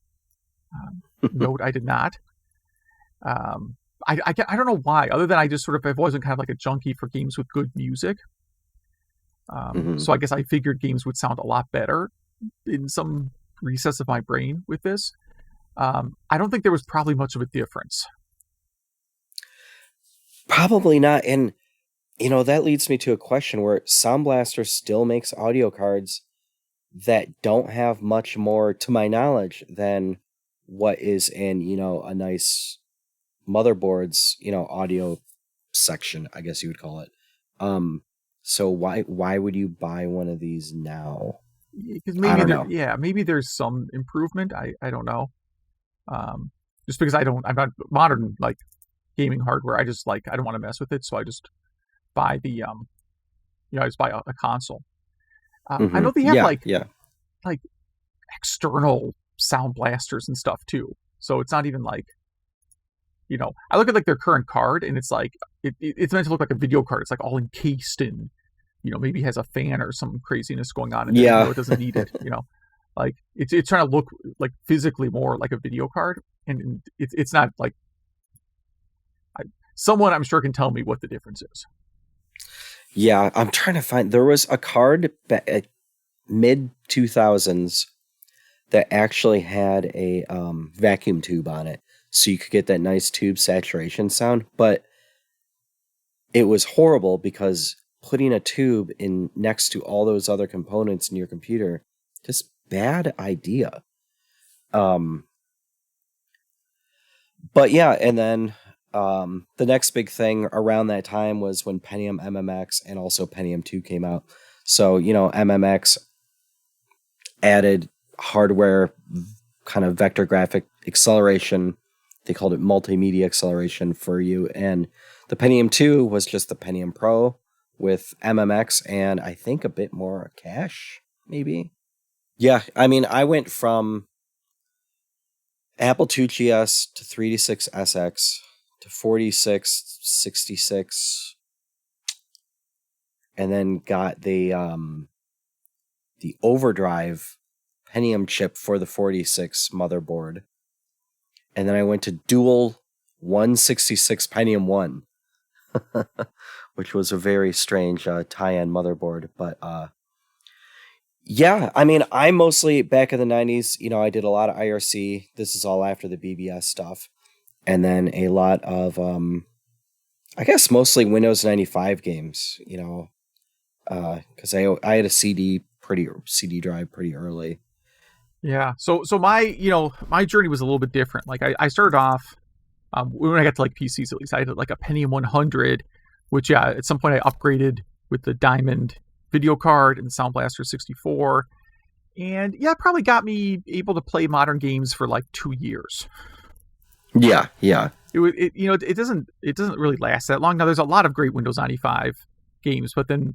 Speaker 2: Note, I did not. I don't know why, other than I just sort of, I've always been kind of like a junkie for games with good music. So I guess I figured games would sound a lot better in some recess of my brain with this. I don't think there was probably much of a difference.
Speaker 1: Probably not. And, that leads me to a question where Sound Blaster still makes audio cards that don't have much more, to my knowledge, than what is in, a nice motherboard's, audio section, I guess you would call it. So why would you buy one of these now?
Speaker 2: Because maybe there's some improvement. I don't know. Just because I'm not modern like gaming hardware. I just I don't want to mess with it, so I just buy the I just buy a console. I know they have like external sound blasters and stuff too. So it's not even like, I look at like their current card and it's like it's meant to look like a video card. It's like all encased and maybe has a fan or some craziness going on, and it doesn't need it. Like it's trying to look like physically more like a video card, and it's not like someone I'm sure can tell me what the difference is.
Speaker 1: Yeah, I'm trying to find. There was a card at mid 2000s that actually had a vacuum tube on it, so you could get that nice tube saturation sound. But it was horrible because putting a tube in next to all those other components in your computer, just bad idea. But yeah, and then the next big thing around that time was when Pentium MMX and also Pentium 2 came out. So, MMX added hardware kind of vector graphic acceleration. They called it multimedia acceleration for you. And the Pentium 2 was just the Pentium Pro with MMX and I think a bit more cache, maybe. Yeah, I mean, I went from Apple II GS to 3D6 SX to 46, 66, and then got the Overdrive Pentium chip for the 46 motherboard. And then I went to dual 166 Pentium 1, which was a very strange tie-in motherboard. But yeah, I mean, I mostly, back in the 90s, I did a lot of IRC. This is all after the BBS stuff. And then a lot of, I guess mostly Windows 95 games, because I had a CD drive pretty early.
Speaker 2: Yeah. So my, my journey was a little bit different. Like I started off, when I got to like PCs, at least I had like a Pentium 100, which at some point I upgraded with the Diamond video card and the Sound Blaster 64. And it probably got me able to play modern games for like 2 years.
Speaker 1: Yeah.
Speaker 2: It doesn't really last that long. Now there's a lot of great Windows 95 games, but then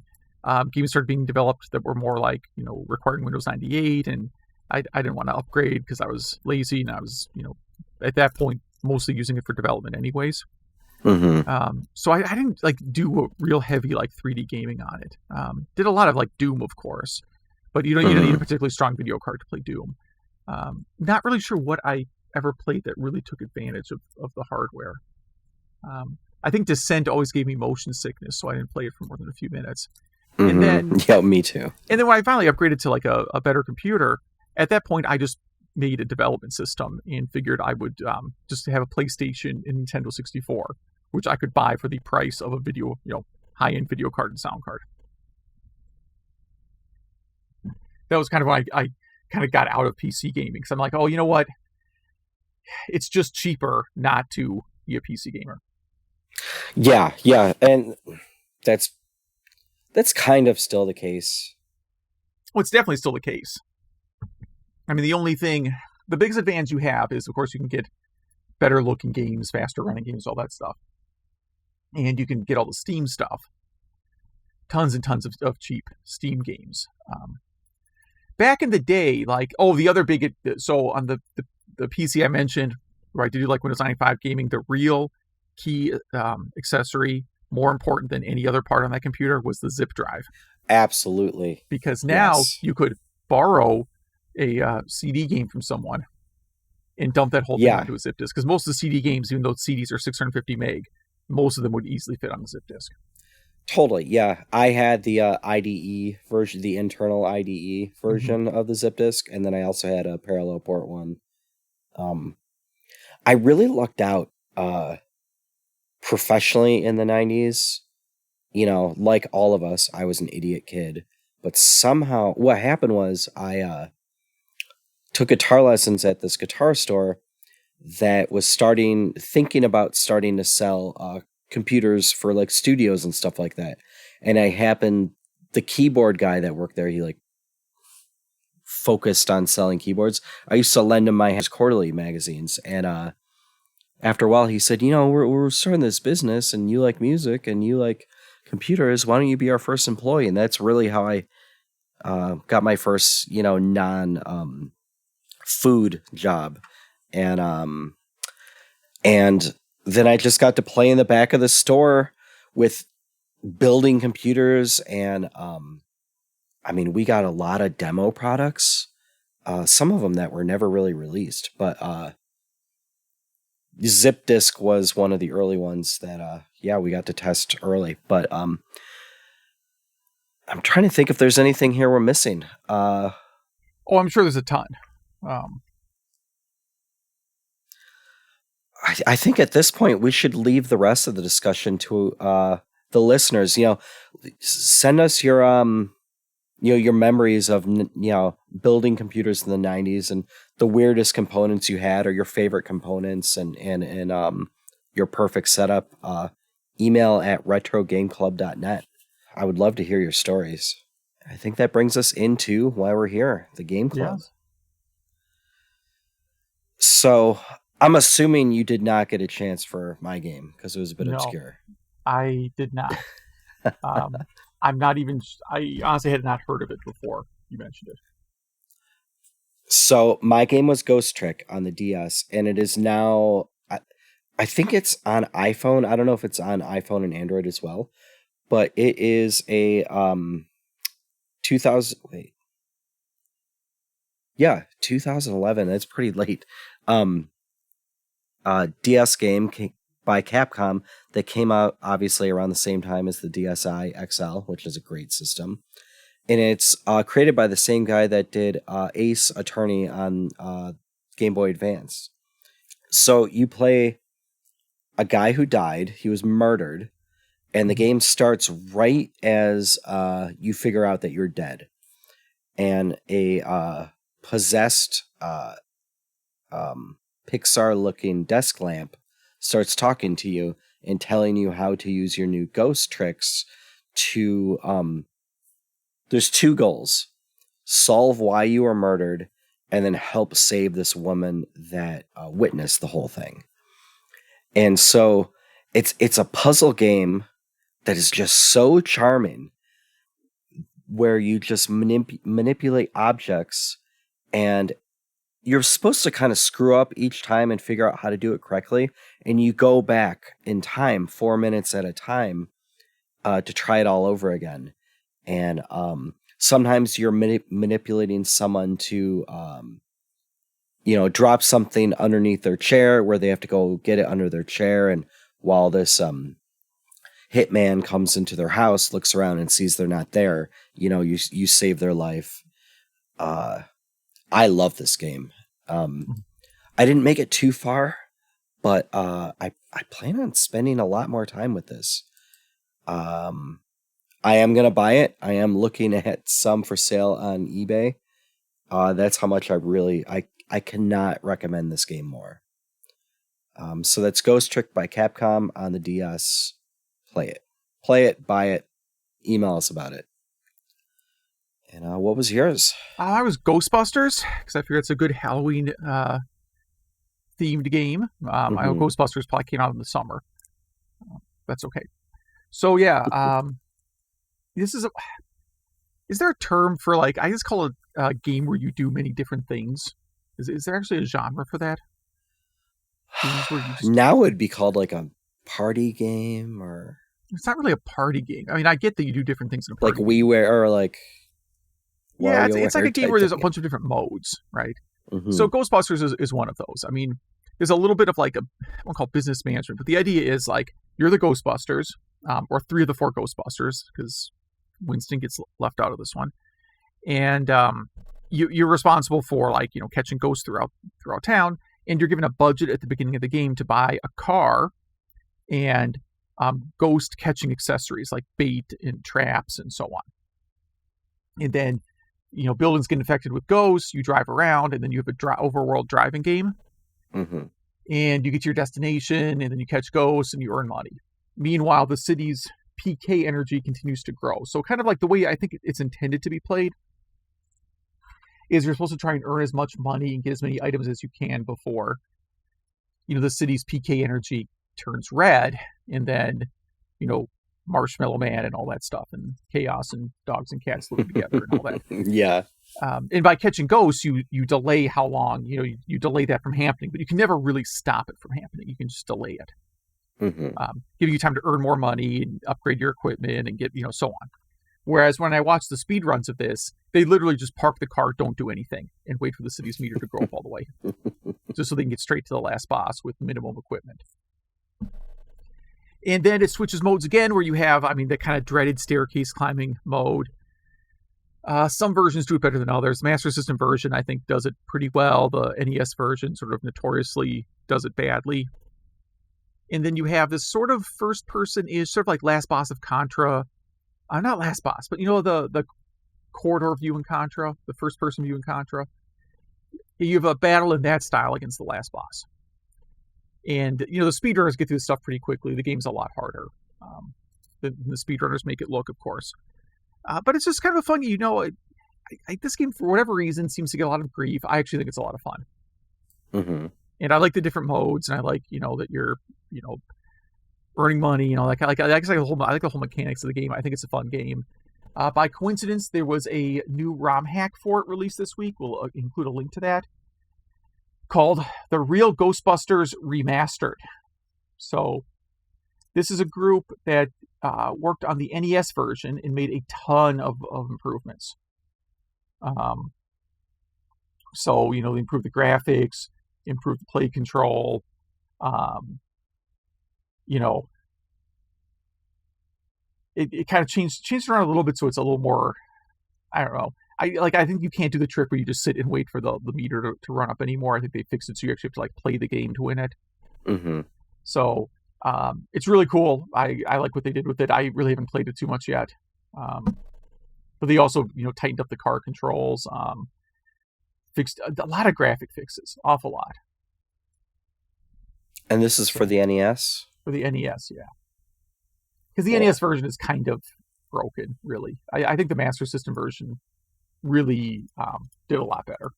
Speaker 2: games started being developed that were more like, requiring Windows 98, and I didn't want to upgrade because I was lazy, and I was, at that point mostly using it for development anyways.
Speaker 1: Mm-hmm.
Speaker 2: So I didn't like do a real heavy like 3D gaming on it. Did a lot of like Doom, of course, but you don't need a particularly strong video card to play Doom. Not really sure what I ever played that really took advantage of the hardware. I think Descent always gave me motion sickness, so I didn't play it for more than a few minutes.
Speaker 1: Mm-hmm.
Speaker 2: And then
Speaker 1: yeah, me too.
Speaker 2: And then when I finally upgraded to like a better computer, at that point I just made a development system and figured I would just have a PlayStation and Nintendo 64, which I could buy for the price of a video, high-end video card and sound card. That was kind of when I kind of got out of PC gaming, because I'm like, oh, you know what? it's just cheaper not to be a PC gamer.
Speaker 1: Yeah, and that's kind of still the case.
Speaker 2: Well, it's definitely still the case. I mean, the biggest advantage you have is, of course, you can get better looking games, faster running games, all that stuff. And you can get all the Steam stuff. Tons and tons of cheap Steam games. Back in the day, the other big, so on the PC I mentioned, right, to do like Windows 95 gaming, the real key accessory, more important than any other part on that computer, was the zip drive.
Speaker 1: Absolutely.
Speaker 2: Because now you could borrow a CD game from someone and dump that whole thing onto a zip disk. Because most of the CD games, even though CDs are 650 meg, most of them would easily fit on the zip disk.
Speaker 1: Totally, yeah. I had the IDE version, the internal IDE version of the zip disk, and then I also had a parallel port one. I really lucked out professionally in the 90s. Like all of us, I was an idiot kid. But somehow, what happened was I took guitar lessons at this guitar store that was thinking about starting to sell computers for like studios and stuff like that. And the keyboard guy that worked there, he like focused on selling keyboards. I used to lend him his quarterly magazines, and after a while he said, we're starting this business and you like music and you like computers, why don't you be our first employee? And that's really how I got my first, non food job. And then I just got to play in the back of the store with building computers, and we got a lot of demo products, some of them that were never really released, but Zip Disk was one of the early ones that we got to test early. But I'm trying to think if there's anything here we're missing.
Speaker 2: I'm sure there's a ton.
Speaker 1: I think at this point we should leave the rest of the discussion to the listeners. Send us your your memories of building computers in the 90s and the weirdest components you had, or your favorite components, and your perfect setup. Email at retrogameclub.net. I would love to hear your stories. I think that brings us into why we're here, the Game Club. Yes. So I'm assuming you did not get a chance for my game because it was a bit obscure.
Speaker 2: I did not. I'm not even. I honestly had not heard of it before you mentioned it.
Speaker 1: So my game was Ghost Trick on the DS, and it is now. I think it's on iPhone. I don't know if it's on iPhone and Android as well, but it is a 2011. That's pretty late. DS game by Capcom that came out obviously around the same time as the DSi XL, which is a great system. And it's created by the same guy that did Ace Attorney on Game Boy Advance. So you play a guy who died, he was murdered, and the game starts right as you figure out that you're dead. And a possessed Pixar-looking desk lamp starts talking to you and telling you how to use your new ghost tricks to... there's two goals. Solve why you were murdered, and then help save this woman that witnessed the whole thing. And so it's a puzzle game that is just so charming, where you just manipulate objects, and you're supposed to kind of screw up each time and figure out how to do it correctly. And you go back in time 4 minutes at a time to try it all over again. And sometimes you're manipulating someone to, drop something underneath their chair where they have to go get it under their chair. And while this hitman comes into their house, looks around and sees they're not there, you save their life. I love this game. I didn't make it too far, but I plan on spending a lot more time with this. I am going to buy it. I am looking at some for sale on eBay. That's how much I cannot recommend this game more. So that's Ghost Trick by Capcom on the DS. Play it, buy it, email us about it. And what was yours?
Speaker 2: I was Ghostbusters, because I figure it's a good Halloween themed game. I know Ghostbusters probably came out in the summer. That's okay. So yeah, this is is there a term for, like, I just call it a game where you do many different things? Is there actually a genre for that?
Speaker 1: Now it'd be called like a party game, or
Speaker 2: it's not really a party game. I mean, I get that you do different things in a party
Speaker 1: like WiiWare or like
Speaker 2: it's like a game where there's a bunch of different modes, right? So Ghostbusters is one of those. I mean, there's a little bit of like I won't call it business management, but the idea is like you're the Ghostbusters, or 3 of the 4 Ghostbusters, because Winston gets left out of this one, and you're responsible for, like, catching ghosts throughout town, and you're given a budget at the beginning of the game to buy a car and ghost catching accessories like bait and traps and so on. And then, buildings get infected with ghosts, you drive around, and then you have a overworld driving game. And you get to your destination, and then you catch ghosts, and you earn money. Meanwhile, the city's PK energy continues to grow. So kind of like the way I think it's intended to be played is you're supposed to try and earn as much money and get as many items as you can before, the city's PK energy turns red, and then, Marshmallow Man and all that stuff, and chaos and dogs and cats living together and all that.
Speaker 1: Yeah.
Speaker 2: And by catching ghosts, you delay how long, you delay that from happening, but you can never really stop it from happening. You can just delay it. Giving you time to earn more money and upgrade your equipment and get, so on. Whereas when I watch the speed runs of this, they literally just park the car, don't do anything, and wait for the city's meter to go up all the way. Just so they can get straight to the last boss with minimum equipment. And then it switches modes again, where you have, the kind of dreaded staircase climbing mode. Some versions do it better than others. The Master System version, I think, does it pretty well. The NES version sort of notoriously does it badly. And then you have this sort of first-person-ish, sort of like last boss of Contra. Not last boss, but the corridor view in Contra, the first-person view in Contra. You have a battle in that style against the last boss. And, the speedrunners get through this stuff pretty quickly. The game's a lot harder. The speedrunners make it look, of course. But it's just kind of a fun, this game, for whatever reason, seems to get a lot of grief. I actually think it's a lot of fun. And I like the different modes, and I like, that you're, earning money, I like the whole mechanics of the game. I think it's a fun game. By coincidence, there was a new ROM hack for it released this week. We'll include a link to that, called The Real Ghostbusters Remastered. So this is a group that worked on the NES version and made a ton of improvements. So, they improved the graphics, improved the play control, it kind of changed around a little bit, so it's a little more, I don't know. I think you can't do the trick where you just sit and wait for the meter to run up anymore. I think they fixed it so you actually have to play the game to win it. So it's really cool. I like what they did with it. I really haven't played it too much yet. But they also tightened up the car controls, fixed a lot of graphic fixes, awful lot.
Speaker 1: And this is for the NES?
Speaker 2: For the NES, yeah. Because the NES version is kind of broken, really. I think the Master System version really did a lot better.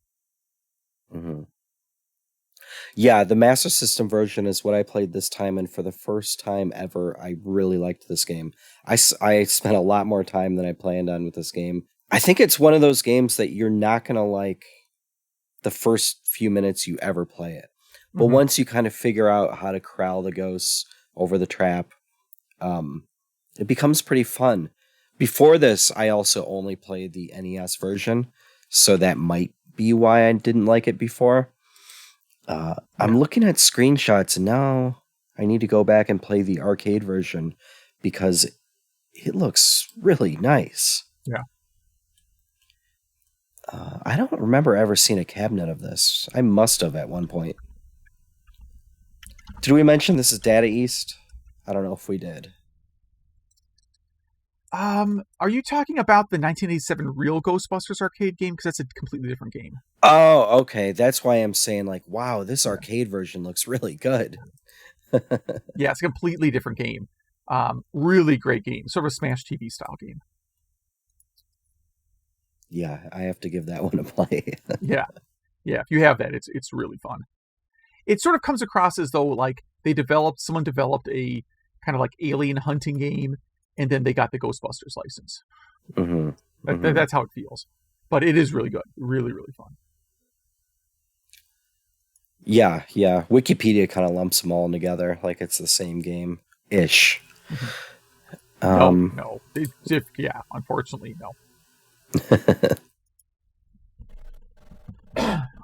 Speaker 1: Yeah, the Master System version is what I played this time, and for the first time ever, I really liked this game. I spent a lot more time than I planned on with this game. I think it's one of those games that you're not going to like the first few minutes you ever play it. But once you kind of figure out how to corral the ghosts over the trap, it becomes pretty fun. Before this, I also only played the NES version, so that might be why I didn't like it before. I'm looking at screenshots, and now I need to go back and play the arcade version because it looks really nice.
Speaker 2: Yeah.
Speaker 1: I don't remember ever seeing a cabinet of this. I must have at one point. Did we mention this is Data East? I don't know if we did.
Speaker 2: Are you talking about the 1987 real Ghostbusters arcade game? Because that's a completely different game.
Speaker 1: Oh, okay. That's why I'm saying, like, wow, this
Speaker 2: Yeah.
Speaker 1: arcade version looks really good.
Speaker 2: Yeah, it's a completely different game. Really great game. Sort of a Smash TV style game.
Speaker 1: Yeah, I have to give that one a play.
Speaker 2: Yeah. Yeah, if you have that, it's really fun. It sort of comes across as though like someone developed a kind of like alien hunting game, and then they got the Ghostbusters license.
Speaker 1: Mm-hmm. Mm-hmm.
Speaker 2: That's how it feels. But it is really good. Really, really fun.
Speaker 1: Yeah, yeah. Wikipedia kind of lumps them all together like it's the same game-ish.
Speaker 2: No. Yeah, unfortunately, no.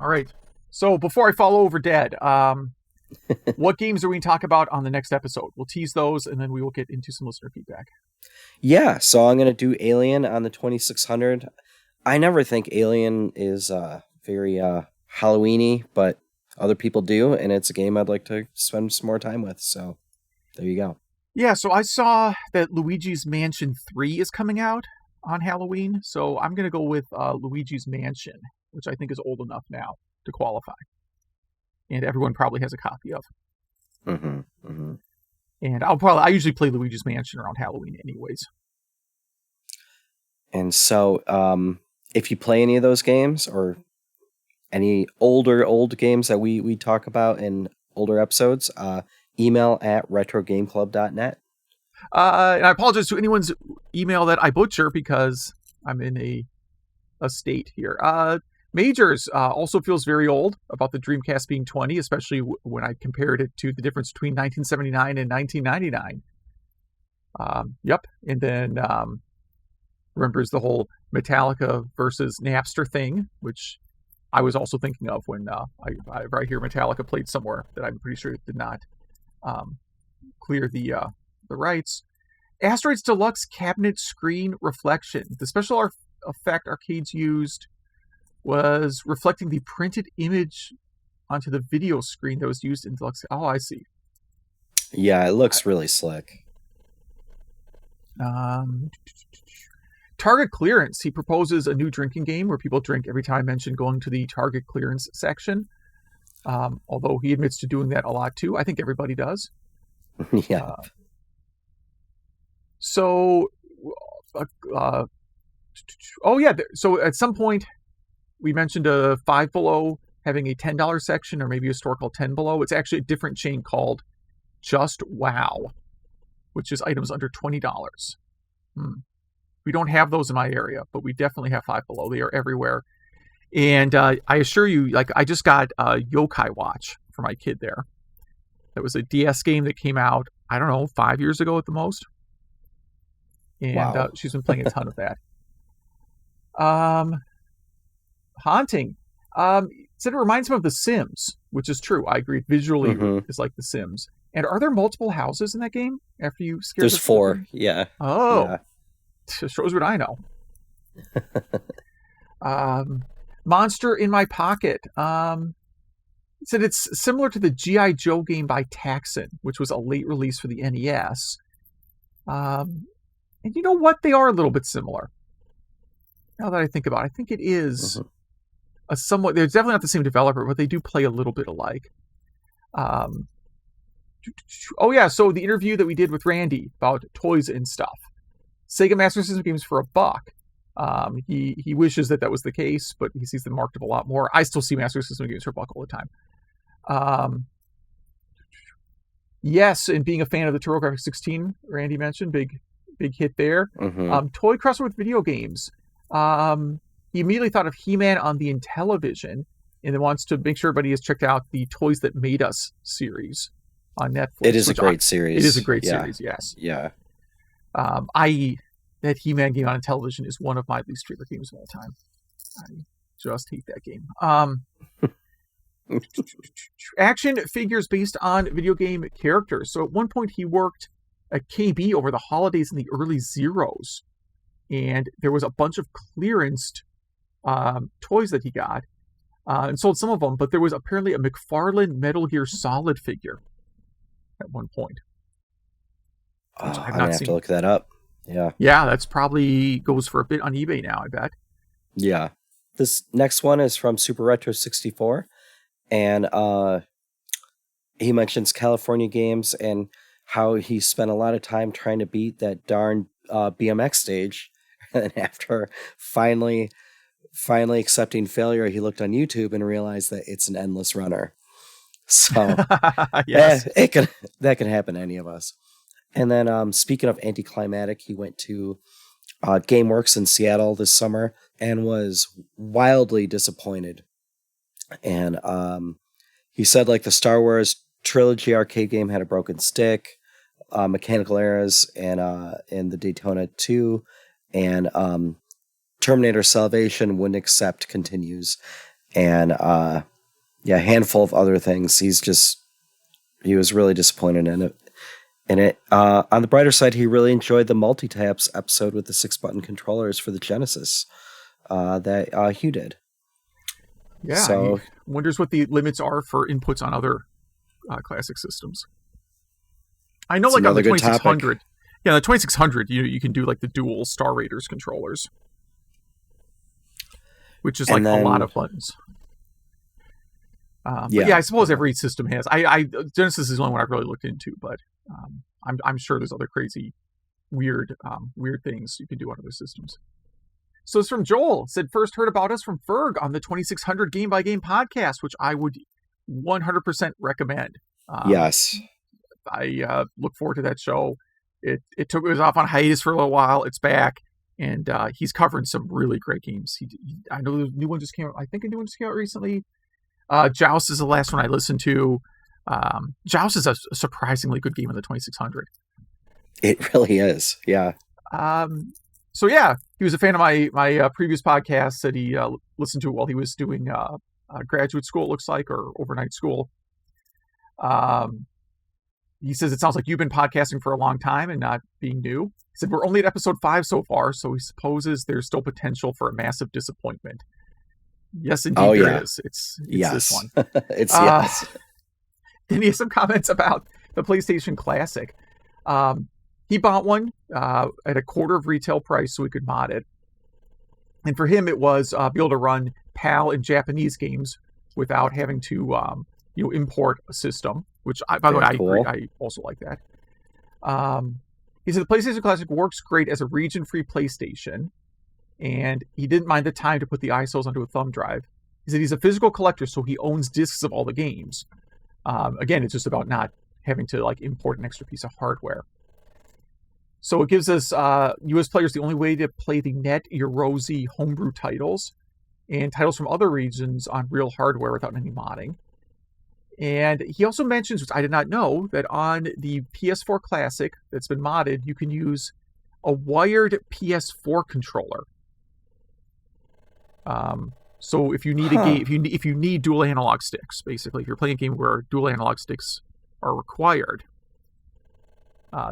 Speaker 2: All right. So before I fall over dead, what games are we going to talk about on the next episode? We'll tease those, and then we will get into some listener feedback.
Speaker 1: Yeah, so I'm going to do Alien on the 2600. I never think Alien is very Halloween-y, but other people do, and it's a game I'd like to spend some more time with, so there you go.
Speaker 2: Yeah, so I saw that Luigi's Mansion 3 is coming out on Halloween, so I'm going to go with Luigi's Mansion, which I think is old enough now to qualify. And everyone probably has a copy of.
Speaker 1: Mm-hmm, mm-hmm.
Speaker 2: And I usually play Luigi's Mansion around Halloween anyways.
Speaker 1: And so, if you play any of those games or any old games that we talk about in older episodes, email at retrogameclub.net.
Speaker 2: And I apologize to anyone's email that I butcher because I'm in a state here. Majors also feels very old about the Dreamcast being 20, especially when I compared it to the difference between 1979 and 1999. Yep. And then remembers the whole Metallica versus Napster thing, which I was also thinking of when I hear Metallica played somewhere that I'm pretty sure did not clear the rights. Asteroids Deluxe Cabinet Screen Reflection. The special effect arcades used was reflecting the printed image onto the video screen that was used in Deluxe. Oh, I see.
Speaker 1: Yeah, it looks really slick.
Speaker 2: Target clearance. He proposes a new drinking game where people drink every time mentioned going to the target clearance section. Although he admits to doing that a lot too. I think everybody does.
Speaker 1: Yeah.
Speaker 2: So at some point we mentioned a Five Below having a $10 section, or maybe a store called 10 Below. It's actually a different chain called Just Wow, which is items under $20. We don't have those in my area, but we definitely have Five Below. They are everywhere. And I assure you, like, I just got a Yokai Watch for my kid there. That was a DS game that came out, I don't know, 5 years ago at the most. And
Speaker 1: Wow.
Speaker 2: she's been playing a ton of that. Haunting. Said it reminds him of The Sims, which is true. I agree. Visually, it's like The Sims. And are there multiple houses in that game after you scare?
Speaker 1: There's 4. Yeah.
Speaker 2: Oh.
Speaker 1: Yeah.
Speaker 2: Shows what I know. Monster in My Pocket. Said it's similar to the G.I. Joe game by Taxon, which was a late release for the NES. And you know what? They are a little bit similar. Now that I think about it, I think it is a somewhat... They're definitely not the same developer, but they do play a little bit alike. Oh, yeah, so the interview that we did with Randy about toys and stuff. Sega Master System games for $1. He wishes that was the case, but he sees them marked up a lot more. I still see Master System games for $1 all the time. Yes, and being a fan of the TurboGrafx 16, Randy mentioned, big hit there. Toy crossover with video games. He immediately thought of He-Man on the Intellivision, and then wants to make sure everybody has checked out the Toys That Made Us series on Netflix.
Speaker 1: It is a great series.
Speaker 2: It is a great series, yes.
Speaker 1: Yeah.
Speaker 2: That He-Man game on television is one of my least favorite games of all time. I just hate that game. Action figures based on video game characters. So at one point he worked at KB over the holidays in the early zeros, and there was a bunch of clearanced toys that he got and sold some of them, but there was apparently a McFarlane Metal Gear Solid figure at one point.
Speaker 1: I'm going to have to look that up. Yeah.
Speaker 2: Yeah, that's probably goes for a bit on eBay now, I bet.
Speaker 1: Yeah. This next one is from Super Retro 64, and he mentions California games and how he spent a lot of time trying to beat that darn BMX stage, and after finally accepting failure, he looked on YouTube and realized that it's an endless runner. So
Speaker 2: yes,
Speaker 1: that can happen to any of us. And then speaking of anticlimactic, he went to GameWorks in Seattle this summer and was wildly disappointed. And he said like the Star Wars trilogy arcade game had a broken stick, mechanical errors, and the Daytona 2, and Terminator Salvation wouldn't accept continues, and a handful of other things. He was really disappointed in it. On the brighter side, he really enjoyed the multi-taps episode with the 6-button controllers for the Genesis that Hugh did.
Speaker 2: Yeah,
Speaker 1: so
Speaker 2: he wonders what the limits are for inputs on other classic systems. I know, like on the 2600. Yeah, the 2600, you can do like the dual Star Raiders controllers, which is like a lot of buttons. But yeah, I suppose every system has. Genesis is the only one I've really looked into, but I'm sure there's other crazy, weird things you can do on other systems. So it's from Joel. Said first heard about us from Ferg on the 2600 Game by Game podcast, which I would 100% recommend.
Speaker 1: Yes,
Speaker 2: I look forward to that show. It was off on hiatus for a little while. It's back, and he's covering some really great games. I know the new one just came out. I think a new one just came out recently. Joust is the last one I listened to. Joust is a surprisingly good game on the 2600.
Speaker 1: It really is. Yeah.
Speaker 2: So yeah, he was a fan of my previous podcast that he listened to while he was doing graduate school, it looks like, or overnight school. He says it sounds like you've been podcasting for a long time and not being new. He said we're only at episode 5 so far, so he supposes there's still potential for a massive disappointment. Yes, indeed, there is. It's this one.
Speaker 1: It's yes.
Speaker 2: Then he has some comments about the PlayStation Classic. He bought one at a quarter of retail price so he could mod it. And for him, it was be able to run PAL and Japanese games without having to import a system, which, by the way, I agree. I also like that. He said the PlayStation Classic works great as a region-free PlayStation, and he didn't mind the time to put the ISOs onto a thumb drive. He said he's a physical collector, so he owns discs of all the games. Again, it's just about not having to import an extra piece of hardware. So it gives us U.S. players the only way to play the Net Eurozee homebrew titles and titles from other regions on real hardware without any modding. And he also mentions, which I did not know, that on the PS4 Classic that's been modded, you can use a wired PS4 controller. So if you need a game, if you need dual analog sticks, basically, if you're playing a game where dual analog sticks are required,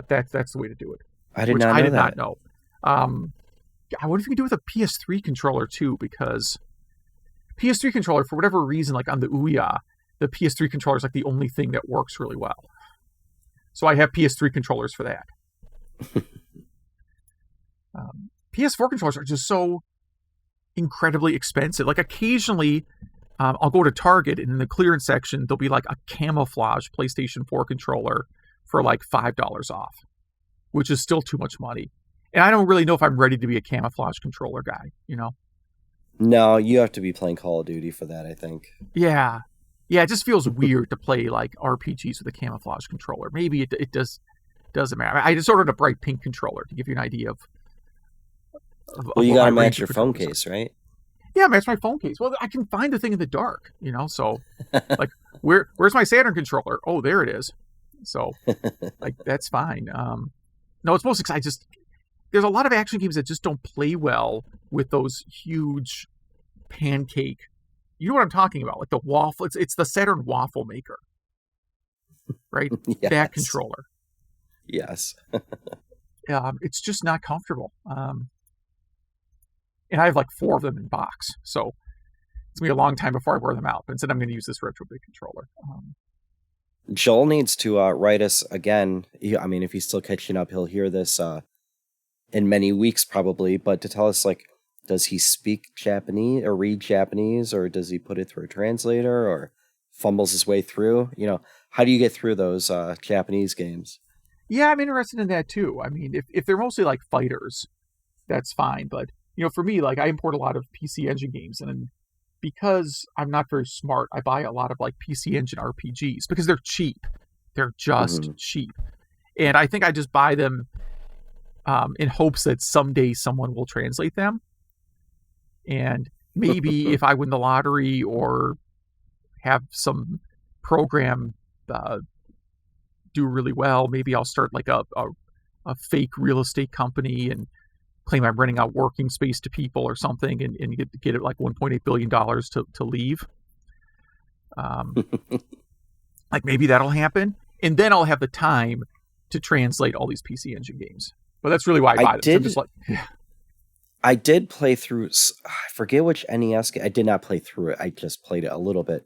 Speaker 2: that's the way to do it.
Speaker 1: I did not
Speaker 2: know. I wonder if you can do it with a PS3 controller too, because PS3 controller, for whatever reason, like on the Ouya, the PS3 controller is like the only thing that works really well. So I have PS3 controllers for that. PS4 controllers are just so incredibly expensive. Like occasionally, I'll go to Target and in the clearance section, there'll be like a camouflage PlayStation 4 controller for like $5 off, which is still too much money. And I don't really know if I'm ready to be a camouflage controller guy,
Speaker 1: No, you have to be playing Call of Duty for that, I think.
Speaker 2: Yeah. Yeah, it just feels weird to play like RPGs with a camouflage controller. Maybe it doesn't matter. I just ordered a bright pink controller to give you an idea of
Speaker 1: well, you got to match your phone case, right?
Speaker 2: Yeah, match my phone case. Well, I can find the thing in the dark, so like where's my Saturn controller? Oh, there it is. So like that's fine. No, it's mostly because there's a lot of action games that just don't play well with those huge pancake. You know what I'm talking about? Like the waffle. It's the Saturn waffle maker, right?
Speaker 1: Yes.
Speaker 2: That controller.
Speaker 1: Yes.
Speaker 2: It's just not comfortable. And I have like 4 of them in box, so it's gonna be a long time before I wear them out. But instead, I'm going to use this RetroBit controller.
Speaker 1: Joel needs to write us again. If he's still catching up, he'll hear this in many weeks probably, but to tell us, like, does he speak Japanese or read Japanese, or does he put it through a translator, or fumbles his way through? How do you get through those Japanese games?
Speaker 2: Yeah, I'm interested in that too. I mean, if they're mostly like fighters, that's fine. But for me, like I import a lot of PC Engine games, and because I'm not very smart, I buy a lot of like PC Engine RPGs because they're cheap. They're just cheap, and I think I just buy them in hopes that someday someone will translate them. And maybe if I win the lottery or have some program do really well, maybe I'll start like a fake real estate company and claim I'm renting out working space to people or something, and get it like $1.8 billion to leave. Like maybe that'll happen, and then I'll have the time to translate all these PC Engine games. But that's really why I buy them. So I'm just like,
Speaker 1: I did play through, I forget which NES game. I did not play through it. I just played it a little bit.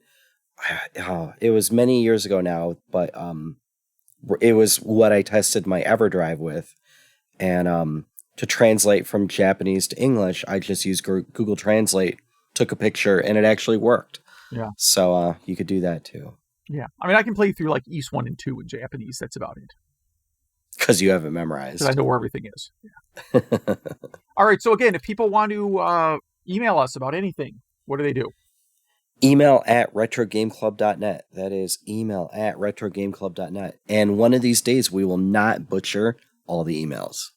Speaker 1: It was many years ago now, but it was what I tested my EverDrive with. And to translate from Japanese to English, I just used Google Translate, took a picture, and it actually worked.
Speaker 2: Yeah.
Speaker 1: So you could do that too.
Speaker 2: Yeah. I mean, I can play through like East 1 and 2 in Japanese. That's about it.
Speaker 1: Because you have it memorized.
Speaker 2: Because I know where everything is. Yeah. All right. So again, if people want to email us about anything, what do they do?
Speaker 1: Email at retrogameclub.net. That is email at retrogameclub.net. And one of these days, we will not butcher all the emails.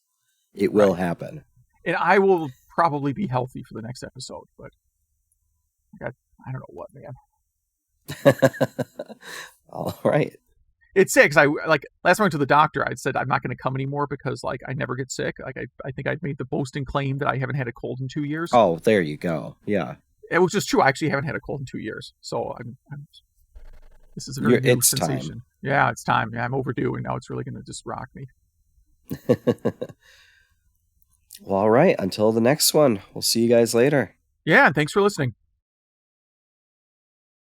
Speaker 1: It will happen.
Speaker 2: And I will probably be healthy for the next episode, but I don't know what, man.
Speaker 1: All right.
Speaker 2: It's sick. I like last time I went to the doctor, I said I'm not going to come anymore because like I never get sick. Like I think I've made the boasting claim that I haven't had a cold in 2 years.
Speaker 1: Oh, there you go. Yeah.
Speaker 2: It was just true. I actually haven't had a cold in 2 years. So I'm this is a very new sensation.
Speaker 1: Time.
Speaker 2: Yeah, it's time. Yeah, I'm overdue, and now it's really going to just rock me.
Speaker 1: Well, all right. Until the next one, we'll see you guys later.
Speaker 2: Yeah, and thanks for listening.